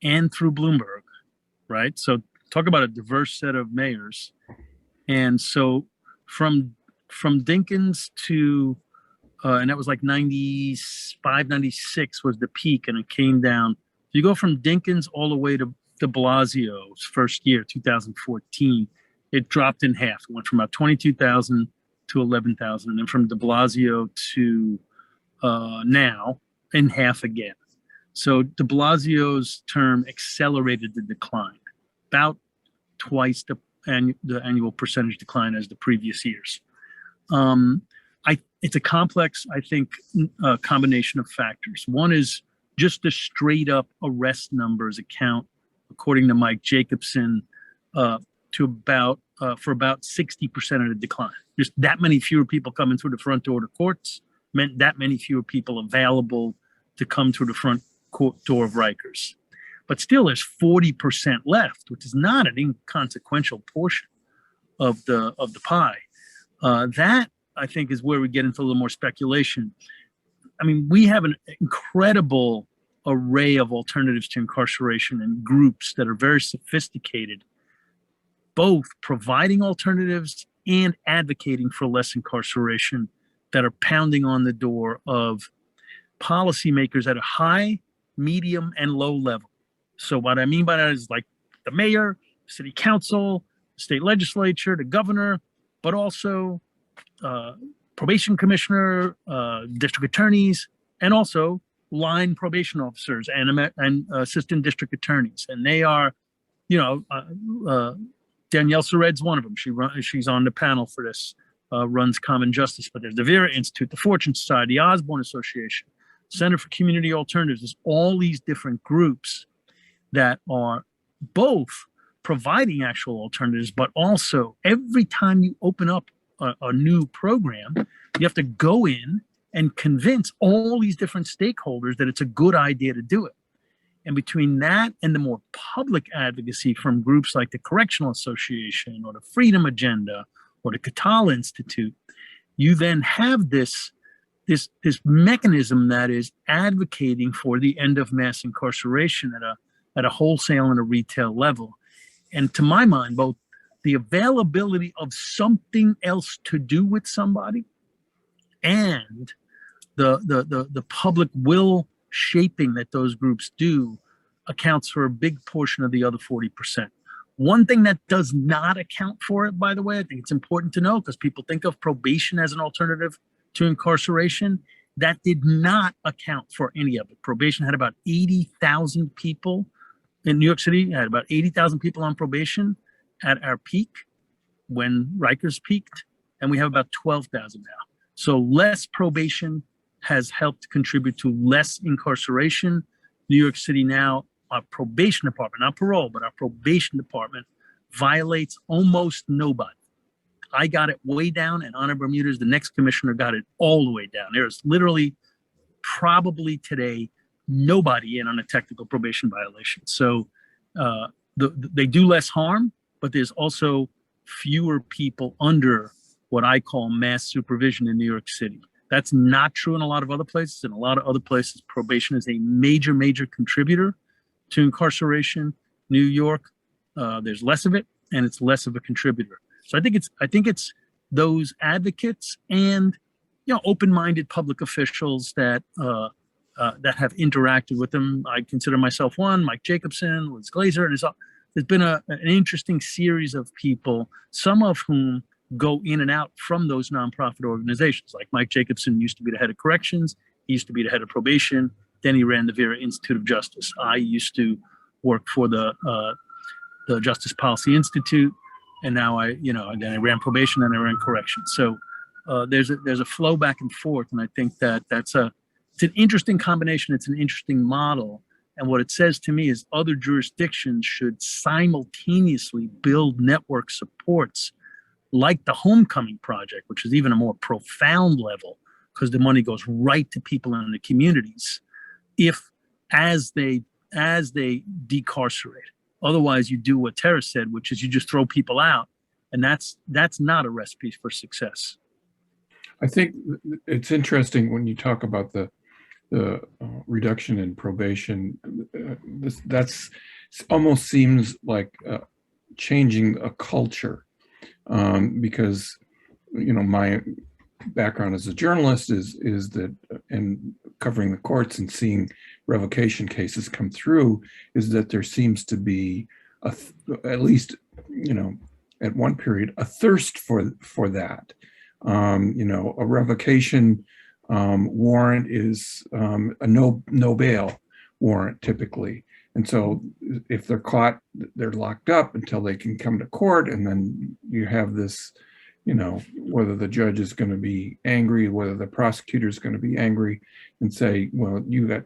and through Bloomberg, right? So talk about a diverse set of mayors. And so from Dinkins to, and that was like 95, 96 was the peak, and it came down. You go from Dinkins all the way to de Blasio's first year, 2014, it dropped in half. It went from about 22,000 to 11,000. And then from de Blasio to now, in half again. So de Blasio's term accelerated the decline, about twice the annual percentage decline as the previous years. It's a complex, I think, combination of factors. One is just the straight up arrest numbers account, according to Mike Jacobson, for about 60% of the decline. just that many fewer people coming through the front door to courts meant that many fewer people available to come through the front court door of Rikers. But still, there's 40% left, which is not an inconsequential portion of the pie. That, I think, is where we get into a little more speculation. I mean, we have an incredible array of alternatives to incarceration and groups that are very sophisticated, both providing alternatives and advocating for less incarceration, that are pounding on the door of policymakers at a high, medium, and low level. So what I mean by that is like the mayor, city council, state legislature, the governor, but also probation commissioner, district attorneys, and also line probation officers and assistant district attorneys. And they are, Danielle Sored's one of them. She's on the panel for this, runs Common Justice. But there's the Vera Institute, the Fortune Society, the Osborne Association, Center for Community Alternatives. There's all these different groups that are both providing actual alternatives, but also every time you open up a new program, you have to go in and convince all these different stakeholders that it's a good idea to do it. And between that and the more public advocacy from groups like the Correctional Association or the Freedom Agenda or the Catala Institute, you then have this mechanism that is advocating for the end of mass incarceration at a wholesale and a retail level. And to my mind, both the availability of something else to do with somebody and the public will shaping that those groups do accounts for a big portion of the other 40%. One thing that does not account for it, by the way, I think it's important to know, because people think of probation as an alternative to incarceration. That did not account for any of it. Probation had about 80,000 people in New York City, had about 80,000 people on probation at our peak when Rikers peaked, and we have about 12,000 now. So less probation has helped contribute to less incarceration. New York City now, our probation department, not parole, but our probation department violates almost nobody. I got it way down, and Anna Bermudez, the next commissioner, got it all the way down. There's literally probably today nobody in on a technical probation violation. So they do less harm, but there's also fewer people under what I call mass supervision in New York City. That's not true in a lot of other places. In a lot of other places, probation is a major, major contributor to incarceration. New York, there's less of it, and it's less of a contributor. So I think it's those advocates and open-minded public officials that have interacted with them. I consider myself one. Mike Jacobson, Liz Glazer, and there's been an interesting series of people, some of whom go in and out from those nonprofit organizations. Like Mike Jacobson used to be the head of corrections. He used to be the head of probation. Then he ran the Vera Institute of Justice. I used to work for the Justice Policy Institute, and now then I ran probation and I ran corrections. So there's a flow back and forth, and I think it's an interesting combination. It's an interesting model, and what it says to me is other jurisdictions should simultaneously build network supports like the Homecoming Project, which is even a more profound level because the money goes right to people in the communities. As they decarcerate. Otherwise, you do what Terah said, which is you just throw people out, and that's not a recipe for success. I think it's interesting when you talk about the reduction in probation. That's almost seems like changing a culture, because my background as a journalist is that, and covering the courts and seeing revocation cases come through, is that there seems to be at least at one period a thirst for that. A revocation warrant is a no bail warrant typically, and so if they're caught, they're locked up until they can come to court, and then you have this. Whether the judge is going to be angry, whether the prosecutor is going to be angry and say, well, you got,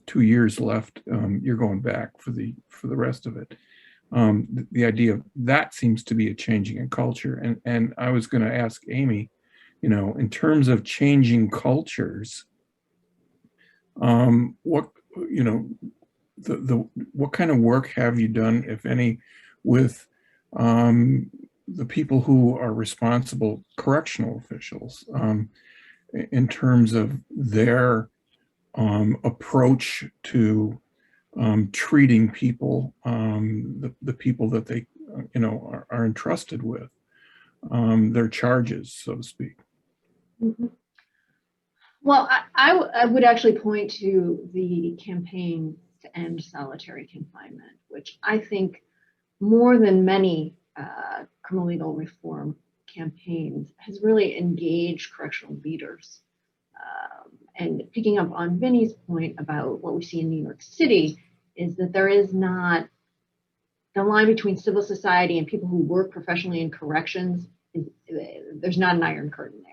2 years left. You're going back for the rest of it. the idea of that seems to be a changing in culture. And I was going to ask Amy, you know, in terms of changing cultures, what, you know, what kind of work have you done, if any, with the people who are responsible, correctional officials, in terms of their approach to treating people, the people that they, you know, are entrusted with, their charges, so to speak? Mhm. Well, I would actually point to the campaign to end solitary confinement, which I think more than many criminal legal reform campaigns has really engaged correctional leaders. And picking up on Vinny's point about what we see in New York City is that there is not the line between civil society and people who work professionally in corrections. There's not an iron curtain there.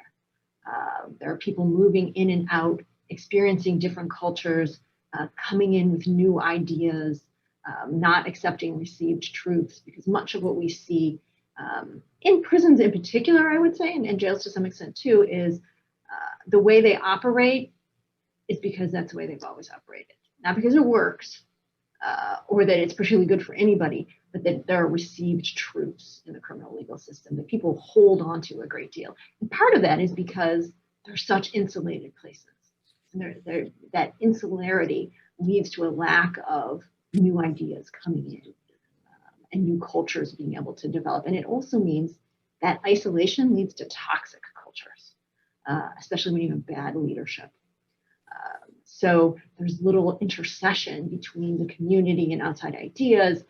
There are people moving in and out, experiencing different cultures, coming in with new ideas, not accepting received truths, because much of what we see in prisons in particular, I would say, and jails to some extent too, is the way they operate is because that's the way they've always operated. Not because it works or that it's particularly good for anybody, but that there are received truths in the criminal legal system that people hold on to a great deal. And part of that is because they're such insulated places. And that insularity leads to a lack of new ideas coming in and new cultures being able to develop. And it also means that isolation leads to toxic cultures, especially when you have bad leadership. So there's little intercession between the community and outside ideas,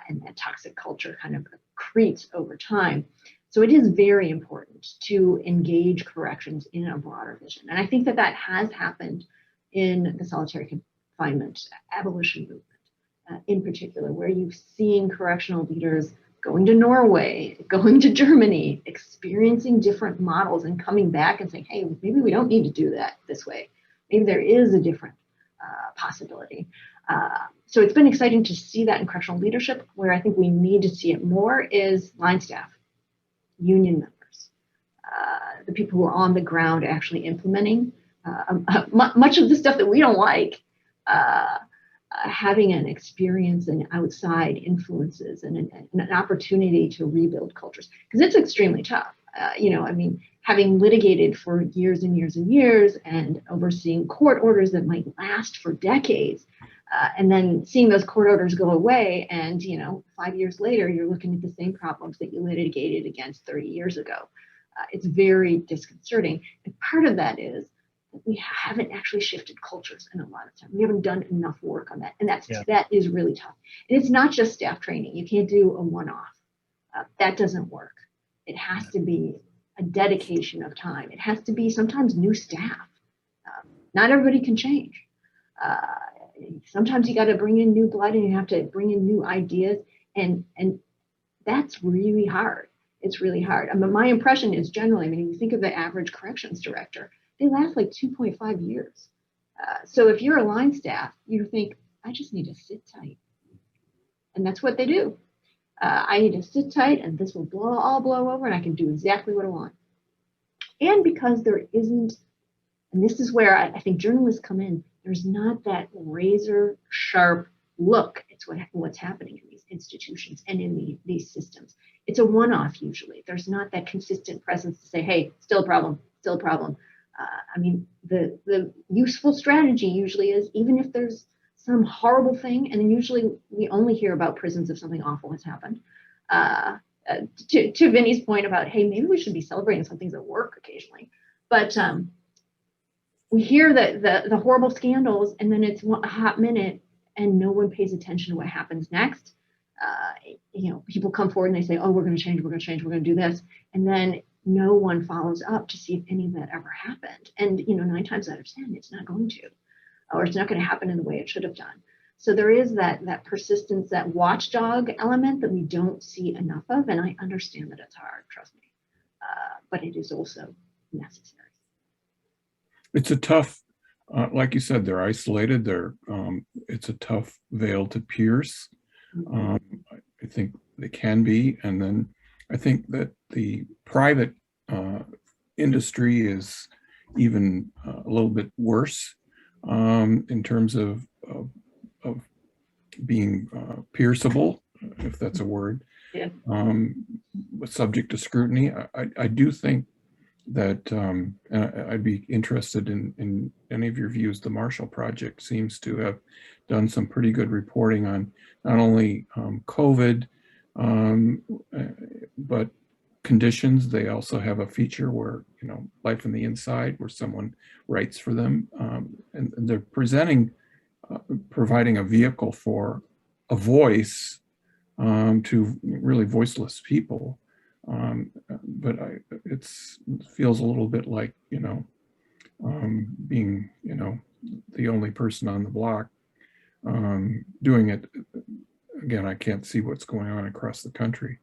and that toxic culture kind of accretes over time. So it is very important to engage corrections in a broader vision. And I think that that has happened in the solitary confinement abolition movement, in particular, where you've seen correctional leaders going to Norway, going to Germany, experiencing different models and coming back and saying, hey, maybe we don't need to do that this way. Maybe there is a different possibility. So it's been exciting to see that in correctional leadership. Where I think we need to see it more is line staff, union members, the people who are on the ground actually implementing much of the stuff that we don't like, having an experience and outside influences and an opportunity to rebuild cultures, because it's extremely tough. You know, I mean, having litigated for years and years and years and overseeing court orders that might last for decades, and then seeing those court orders go away, and, you know, 5 years later, you're looking at the same problems that you litigated against 30 years ago. It's very disconcerting. And part of that is that we haven't actually shifted cultures in a lot of time. We haven't done enough work on that. And that is really tough. And it's not just staff training. You can't do a one-off. That doesn't work. It has to be a dedication of time. It has to be sometimes new staff. Not everybody can change. Sometimes you got to bring in new blood and you have to bring in new ideas. And that's really hard. It's really hard. I mean, my impression is generally, I mean, if you think of the average corrections director, they last like 2.5 years. So if you're a line staff, you think, I just need to sit tight. And that's what they do. I need to sit tight and this will all blow over and I can do exactly what I want. And because there isn't, and this is where I think journalists come in, there's not that razor sharp look. It's what's happening in these institutions and in these systems. It's a one-off usually. There's not that consistent presence to say, hey, still a problem, still a problem. I mean, the useful strategy usually is, even if there's some horrible thing, and then usually we only hear about prisons if something awful has happened. To Vinny's point about, hey, maybe we should be celebrating some things at work occasionally. But we hear the horrible scandals, and then it's a hot minute, and no one pays attention to what happens next. You know, people come forward and they say, oh, we're going to change, we're going to change, we're going to do this. And then no one follows up to see if any of that ever happened. And, you know, 9 times out of 10, it's not going to, or it's not going to happen in the way it should have done. So there is that persistence, that watchdog element that we don't see enough of. And I understand that it's hard, trust me, but it is also necessary. It's a tough, like you said, they're isolated. It's a tough veil to pierce. I think they can be. And then I think that the private industry is even a little bit worse in terms of being pierceable, if that's a word, Yeah. Subject to scrutiny. I do think that, and I'd be interested in any of your views. The Marshall Project seems to have done some pretty good reporting on not only COVID, but conditions. They also have a feature where, Life on the Inside, where someone writes for them, and they're providing a vehicle for a voice to really voiceless people. But it feels a little bit like, being, the only person on the block doing it. Again, I can't see what's going on across the country.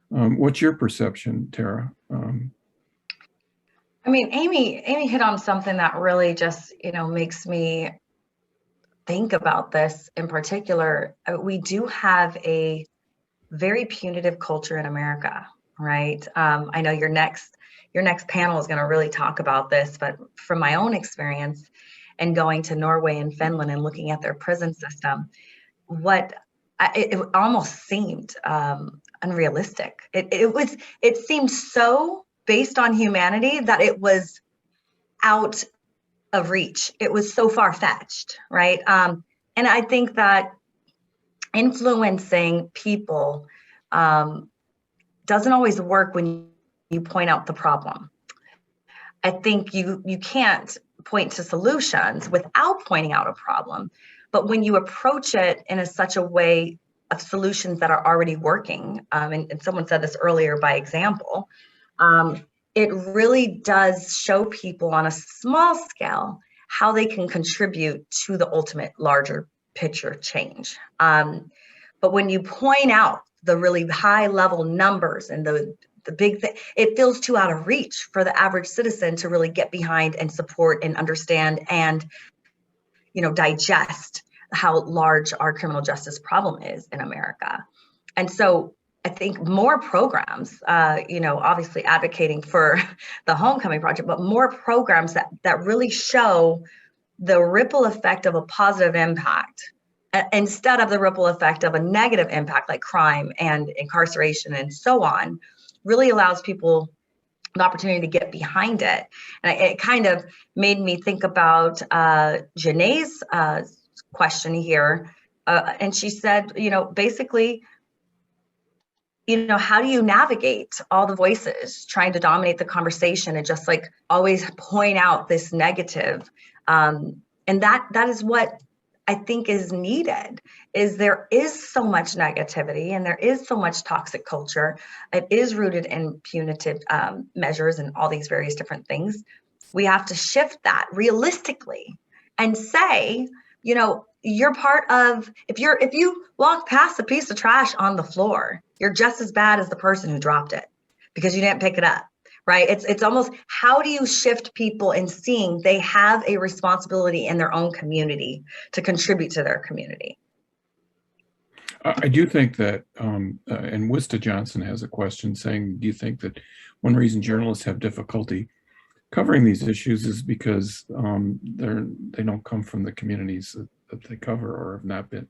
What's your perception, Terah? I mean, Amy hit on something that really just, makes me think about this in particular. We do have a very punitive culture in America, right? I know your next panel is going to really talk about this, but from my own experience and going to Norway and Finland and looking at their prison system, it almost seemed unrealistic. It seemed so based on humanity that it was out of reach. It was so far-fetched, right? And I think that influencing people doesn't always work when you point out the problem. I think you can't point to solutions without pointing out a problem, but when you approach it in such a way of solutions that are already working, and someone said this earlier by example, it really does show people on a small scale how they can contribute to the ultimate larger picture change. But when you point out the really high level numbers and the big thing, it feels too out of reach for the average citizen to really get behind and support and understand and, digest how large our criminal justice problem is in America. And so I think more programs, obviously advocating for the Homecoming Project, but more programs that really show the ripple effect of a positive impact instead of the ripple effect of a negative impact like crime and incarceration and so on, really allows people the opportunity to get behind it. And it kind of made me think about Janae's question here. And she said, basically, how do you navigate all the voices trying to dominate the conversation and just like always point out this negative? And that is what I think is needed. Is there is so much negativity and there is so much toxic culture. It is rooted in punitive measures and all these various different things. We have to shift that realistically and say, you're part of, if you walk past a piece of trash on the floor, you're just as bad as the person who dropped it because you didn't pick it up, right? It's almost, how do you shift people in seeing they have a responsibility in their own community to contribute to their community? I do think that, and Wista Johnson has a question saying, do you think that one reason journalists have difficulty covering these issues is because they don't come from the communities that they cover or have not been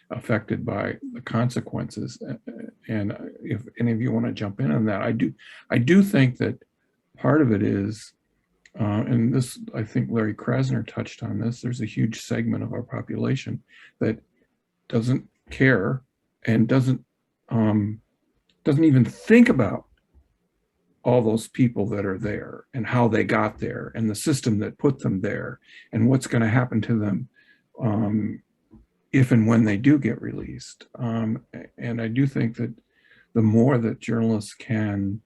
affected by the consequences? And if any of you want to jump in on that, I do think that part of it is, and this, I think Larry Krasner touched on this, there's a huge segment of our population that doesn't care and doesn't even think about all those people that are there and how they got there and the system that put them there and what's going to happen to them if and when they do get released. And I do think that the more that journalists can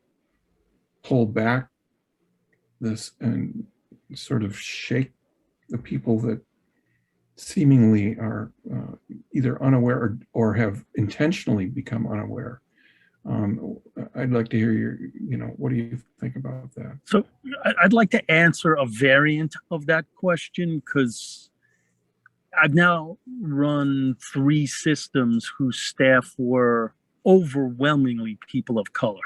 pull back this and sort of shake the people that seemingly are either unaware or have intentionally become unaware, I'd like to hear what do you think about that? So I'd like to answer a variant of that question because I've now run 3 systems whose staff were overwhelmingly people of color.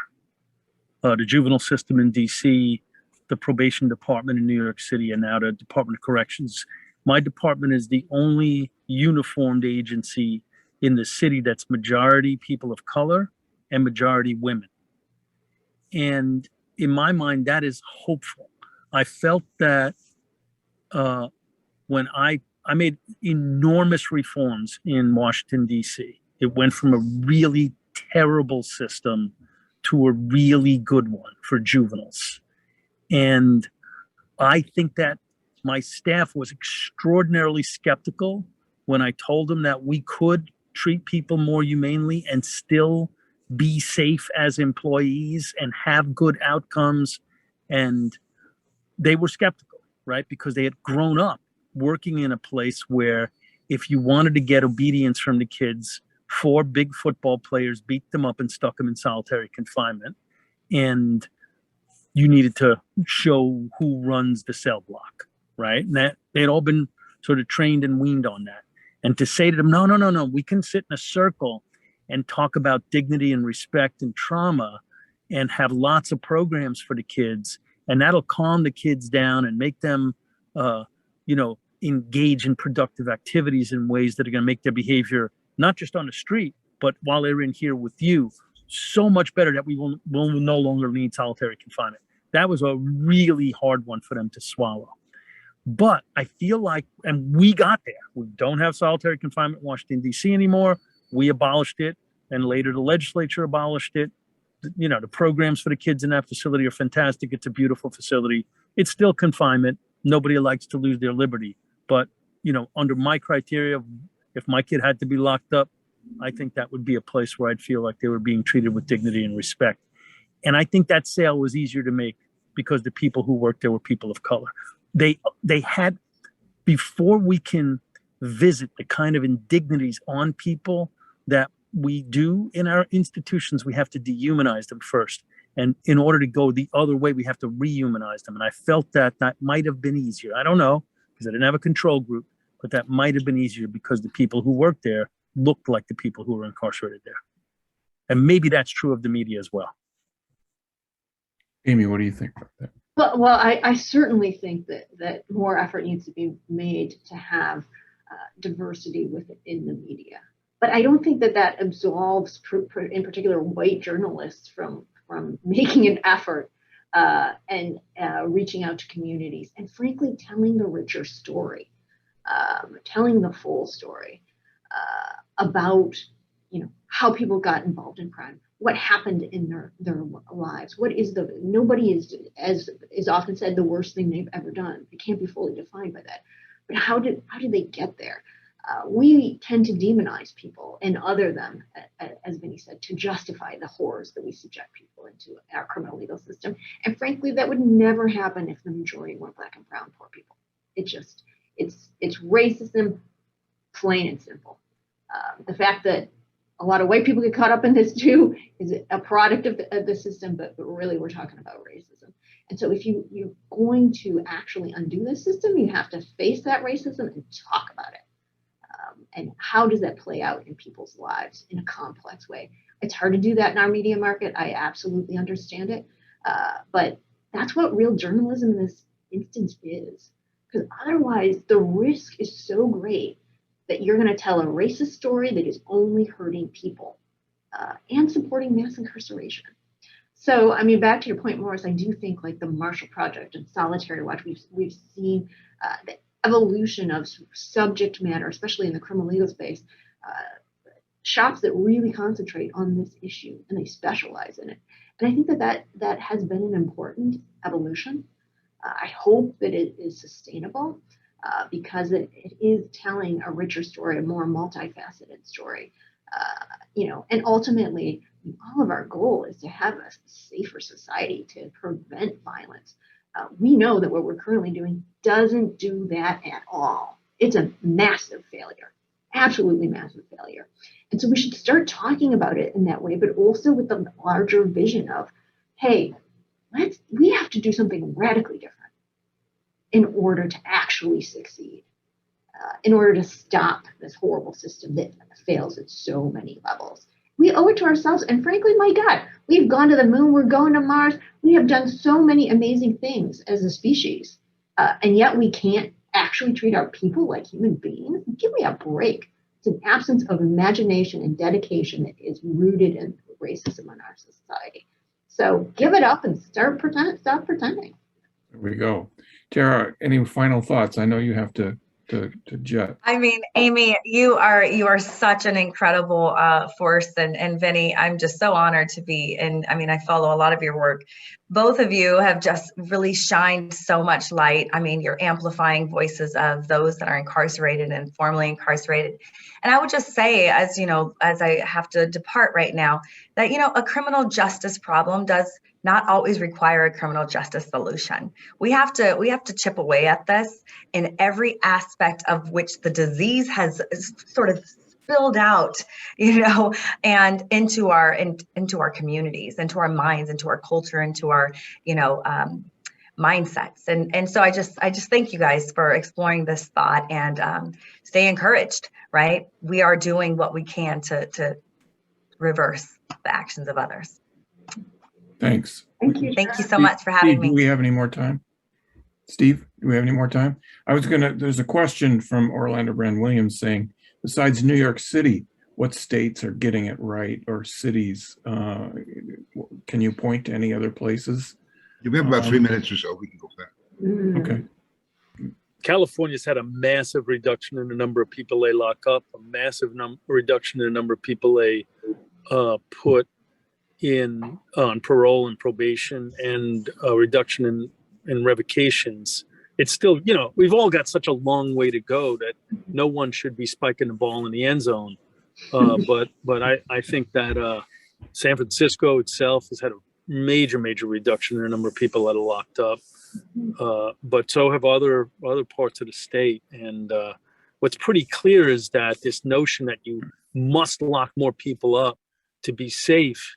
The juvenile system in DC, the probation department in New York City, and now the Department of Corrections. My department is the only uniformed agency in the city that's majority people of color and majority women. And in my mind, that is hopeful. I felt that when I made enormous reforms in Washington, D.C. It went from a really terrible system to a really good one for juveniles. And I think that my staff was extraordinarily skeptical when I told them that we could treat people more humanely and still be safe as employees and have good outcomes. And they were skeptical, right? Because they had grown up working in a place where if you wanted to get obedience from the kids, 4 big football players beat them up and stuck them in solitary confinement. And you needed to show who runs the cell block, right? And that they had all been sort of trained and weaned on that. And to say to them, no, we can sit in a circle and talk about dignity and respect and trauma and have lots of programs for the kids. And that'll calm the kids down and make them, engage in productive activities in ways that are going to make their behavior, not just on the street, but while they're in here with you, so much better that we will no longer need solitary confinement. That was a really hard one for them to swallow. But I feel like, and we got there. We don't have solitary confinement in Washington, D.C. anymore. We abolished it, and later the legislature abolished it. You know, the programs for the kids in that facility are fantastic. It's a beautiful facility. It's still confinement. Nobody likes to lose their liberty. But, under my criteria, if my kid had to be locked up, I think that would be a place where I'd feel like they were being treated with dignity and respect. And I think that sale was easier to make because the people who worked there were people of color. They had, before we can visit the kind of indignities on people that we do in our institutions, we have to dehumanize them first. And in order to go the other way, we have to rehumanize them. And I felt that might have been easier. I don't know, because I didn't have a control group, but that might have been easier because the people who worked there looked like the people who were incarcerated there. And maybe that's true of the media as well. Amy, what do you think about that? Well, I certainly think that more effort needs to be made to have diversity within the media. But I don't think that absolves, in particular, white journalists from making an effort and reaching out to communities and, frankly, telling the richer story, telling the full story about how people got involved in crime, what happened in their lives, what is nobody is, as is often said, the worst thing they've ever done. It can't be fully defined by that. But how did they get there? We tend to demonize people and other them, as Vinny said, to justify the horrors that we subject people into our criminal legal system. And frankly, that would never happen if the majority were Black and brown poor people. It's racism, plain and simple. The fact that a lot of white people get caught up in this too is a product of the system, but really we're talking about racism. And so if you're going to actually undo the system, you have to face that racism and talk about it. And how does that play out in people's lives in a complex way? It's hard to do that in our media market. I absolutely understand it. But that's what real journalism in this instance is. Because otherwise, the risk is so great that you're going to tell a racist story that is only hurting people and supporting mass incarceration. So, I mean, back to your point, Maurice, I do think like the Marshall Project and Solitary Watch, we've seen the evolution of subject matter, especially in the criminal legal space, shops that really concentrate on this issue and they specialize in it. And I think that has been an important evolution. I hope that it is sustainable because it is telling a richer story, a more multifaceted story. And ultimately, all of our goal is to have a safer society to prevent violence. We know that what we're currently doing doesn't do that at all. It's a massive failure, absolutely massive failure. And so we should start talking about it in that way, but also with the larger vision of, hey, we have to do something radically different in order to actually succeed, in order to stop this horrible system that fails at so many levels. We owe it to ourselves. And frankly, my God, we've gone to the moon. We're going to Mars. We have done so many amazing things as a species. And yet we can't actually treat our people like human beings. Give me a break. It's an absence of imagination and dedication that is rooted in racism in our society. So give it up and stop pretending. There we go. Terah, any final thoughts? I know you have to jet. I mean, Amy, you are such an incredible force, and Vinny, I'm just so honored to be. And I mean, I follow a lot of your work. Both of you have just really shined so much light. I mean, you're amplifying voices of those that are incarcerated and formerly incarcerated. And I would just say, as you know, as I have to depart right now, that a criminal justice problem does not always require a criminal justice solution. We have to chip away at this in every aspect of which the disease has sort of spilled out, and into our communities, into our minds, into our culture, into our, mindsets. And so I just thank you guys for exploring this thought, and stay encouraged, right? We are doing what we can to reverse the actions of others. Thanks. Thank you. Thank you so much for having me. Do we have any more time? Steve, do we have any more time? There's a question from Orlando Brand Williams saying, besides New York City, what states are getting it right, or cities? Can you point to any other places? We have about 3 minutes or so. We can go back. Okay. California's had a massive reduction in the number of people they lock up, a massive reduction in the number of people they put in on parole and probation, and a reduction in revocations. It's still, we've all got such a long way to go that no one should be spiking the ball in the end zone. But I think that San Francisco itself has had a major reduction in the number of people that are locked up. But so have other parts of the state. And what's pretty clear is that this notion that you must lock more people up to be safe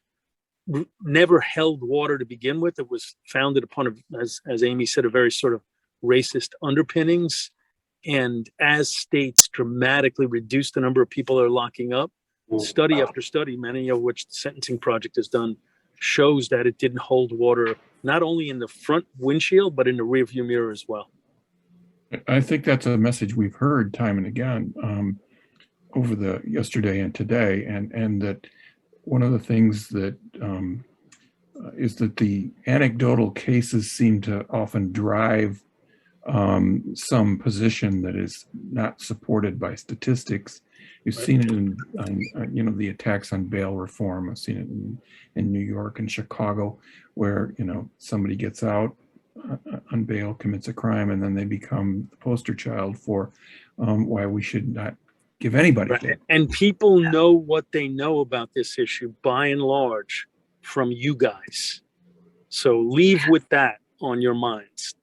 never held water to begin with. It was founded upon, as Amy said, a very sort of racist underpinnings. And as states dramatically reduce the number of people they're locking up, study after study, many of which the Sentencing Project has done, shows that it didn't hold water, not only in the front windshield, but in the rearview mirror as well. I think that's a message we've heard time and again over the yesterday and today, and that one of the things that is that the anecdotal cases seem to often drive some position that is not supported by statistics. You've seen it in the attacks on bail reform. I've seen it in New York and Chicago, where somebody gets out on bail, commits a crime, and then they become the poster child for why we should not give anybody. Right. And people know what they know about this issue by and large from you guys. So leave with that on your minds.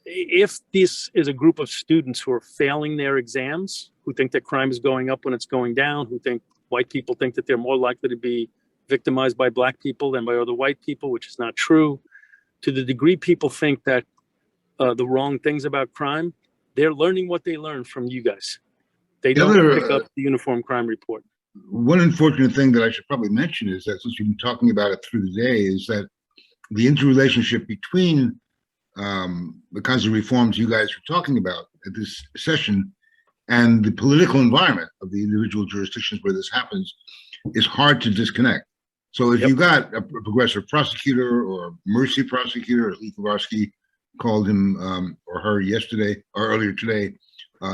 If this is a group of students who are failing their exams, who think that crime is going up when it's going down, who think white people think that they're more likely to be victimized by black people than by other white people, which is not true. To the degree people think that the wrong things about crime, they're learning what they learned from you guys. They don't pick up the Uniform Crime Report. One unfortunate thing that I should probably mention is that, since we've been talking about it through the day, is that the interrelationship between the kinds of reforms you guys are talking about at this session and the political environment of the individual jurisdictions where this happens is hard to disconnect. So if you got a progressive prosecutor or mercy prosecutor, as Lee Kowarski called him or her yesterday or earlier today,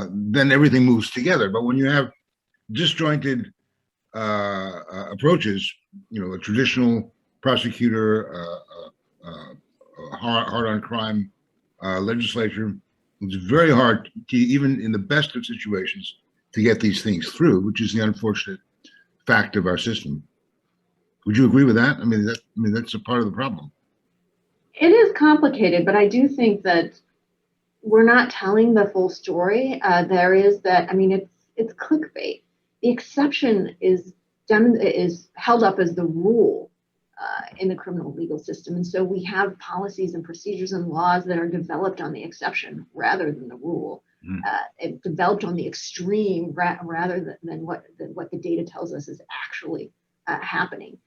then everything moves together. But when you have disjointed approaches, a traditional prosecutor, hard on crime legislature, it's very hard to, even in the best of situations, to get these things through, which is the unfortunate fact of our system. Would you agree with that? I mean, that's a part of the problem. It is complicated, but I do think that we're not telling the full story. There is that, it's clickbait. The exception is held up as the rule in the criminal legal system. And so we have policies and procedures and laws that are developed on the exception rather than the rule. it developed on the extreme rather than what the data tells us is actually happening.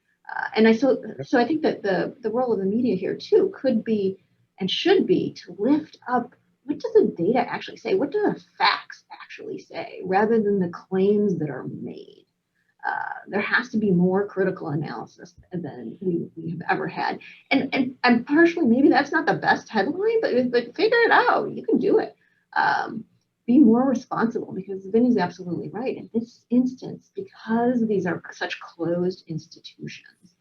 So I think that the role of the media here too could be and should be to lift up what does the data actually say? What do the facts actually say, rather than the claims that are made? There has to be more critical analysis than we have ever had. And partially, maybe that's not the best headline, but figure it out. You can do it. Be more responsible, because Vinny's absolutely right. In this instance, because these are such closed institutions,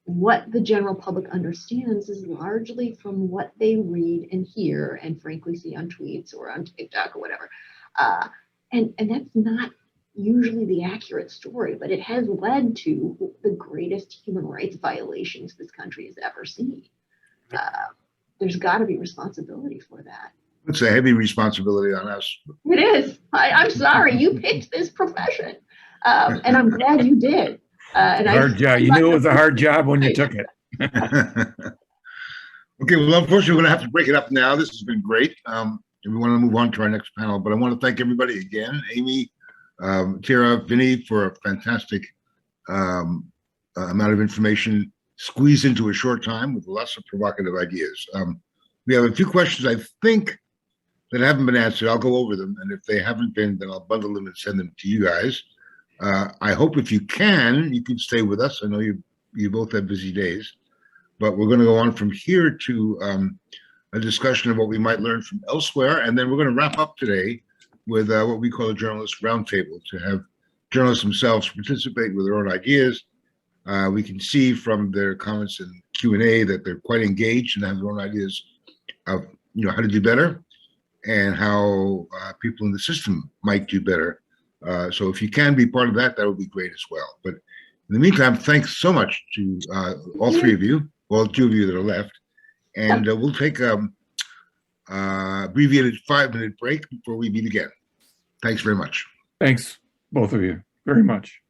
what the general public understands is largely from what they read and hear and frankly see on tweets or on TikTok or whatever. And that's not usually the accurate story, but it has led to the greatest human rights violations this country has ever seen. There's got to be responsibility for that. It's a heavy responsibility on us. It is. I'm sorry, you picked this profession, and I'm glad you did. Hard job. You knew it was a hard job when you took it. Okay, well, unfortunately, we're going to have to break it up now. This has been great. And we want to move on to our next panel, but I want to thank everybody again, Amy, Terah, Vinny, for a fantastic amount of information squeezed into a short time with lots of provocative ideas. We have a few questions, I think, that haven't been answered. I'll go over them, and if they haven't been, then I'll bundle them and send them to you guys. I hope if you can stay with us. I know you both have busy days, but we're going to go on from here to a discussion of what we might learn from elsewhere, and then we're going to wrap up today with what we call a journalist roundtable, to have journalists themselves participate with their own ideas. We can see from their comments in Q&A that they're quite engaged and have their own ideas of how to do better and how people in the system might do better. So if you can be part of that, that would be great as well. But in the meantime, thanks so much to all three of you, well, two of you that are left. And we'll take abbreviated 5-minute break before we meet again. Thanks very much. Thanks, both of you, very much.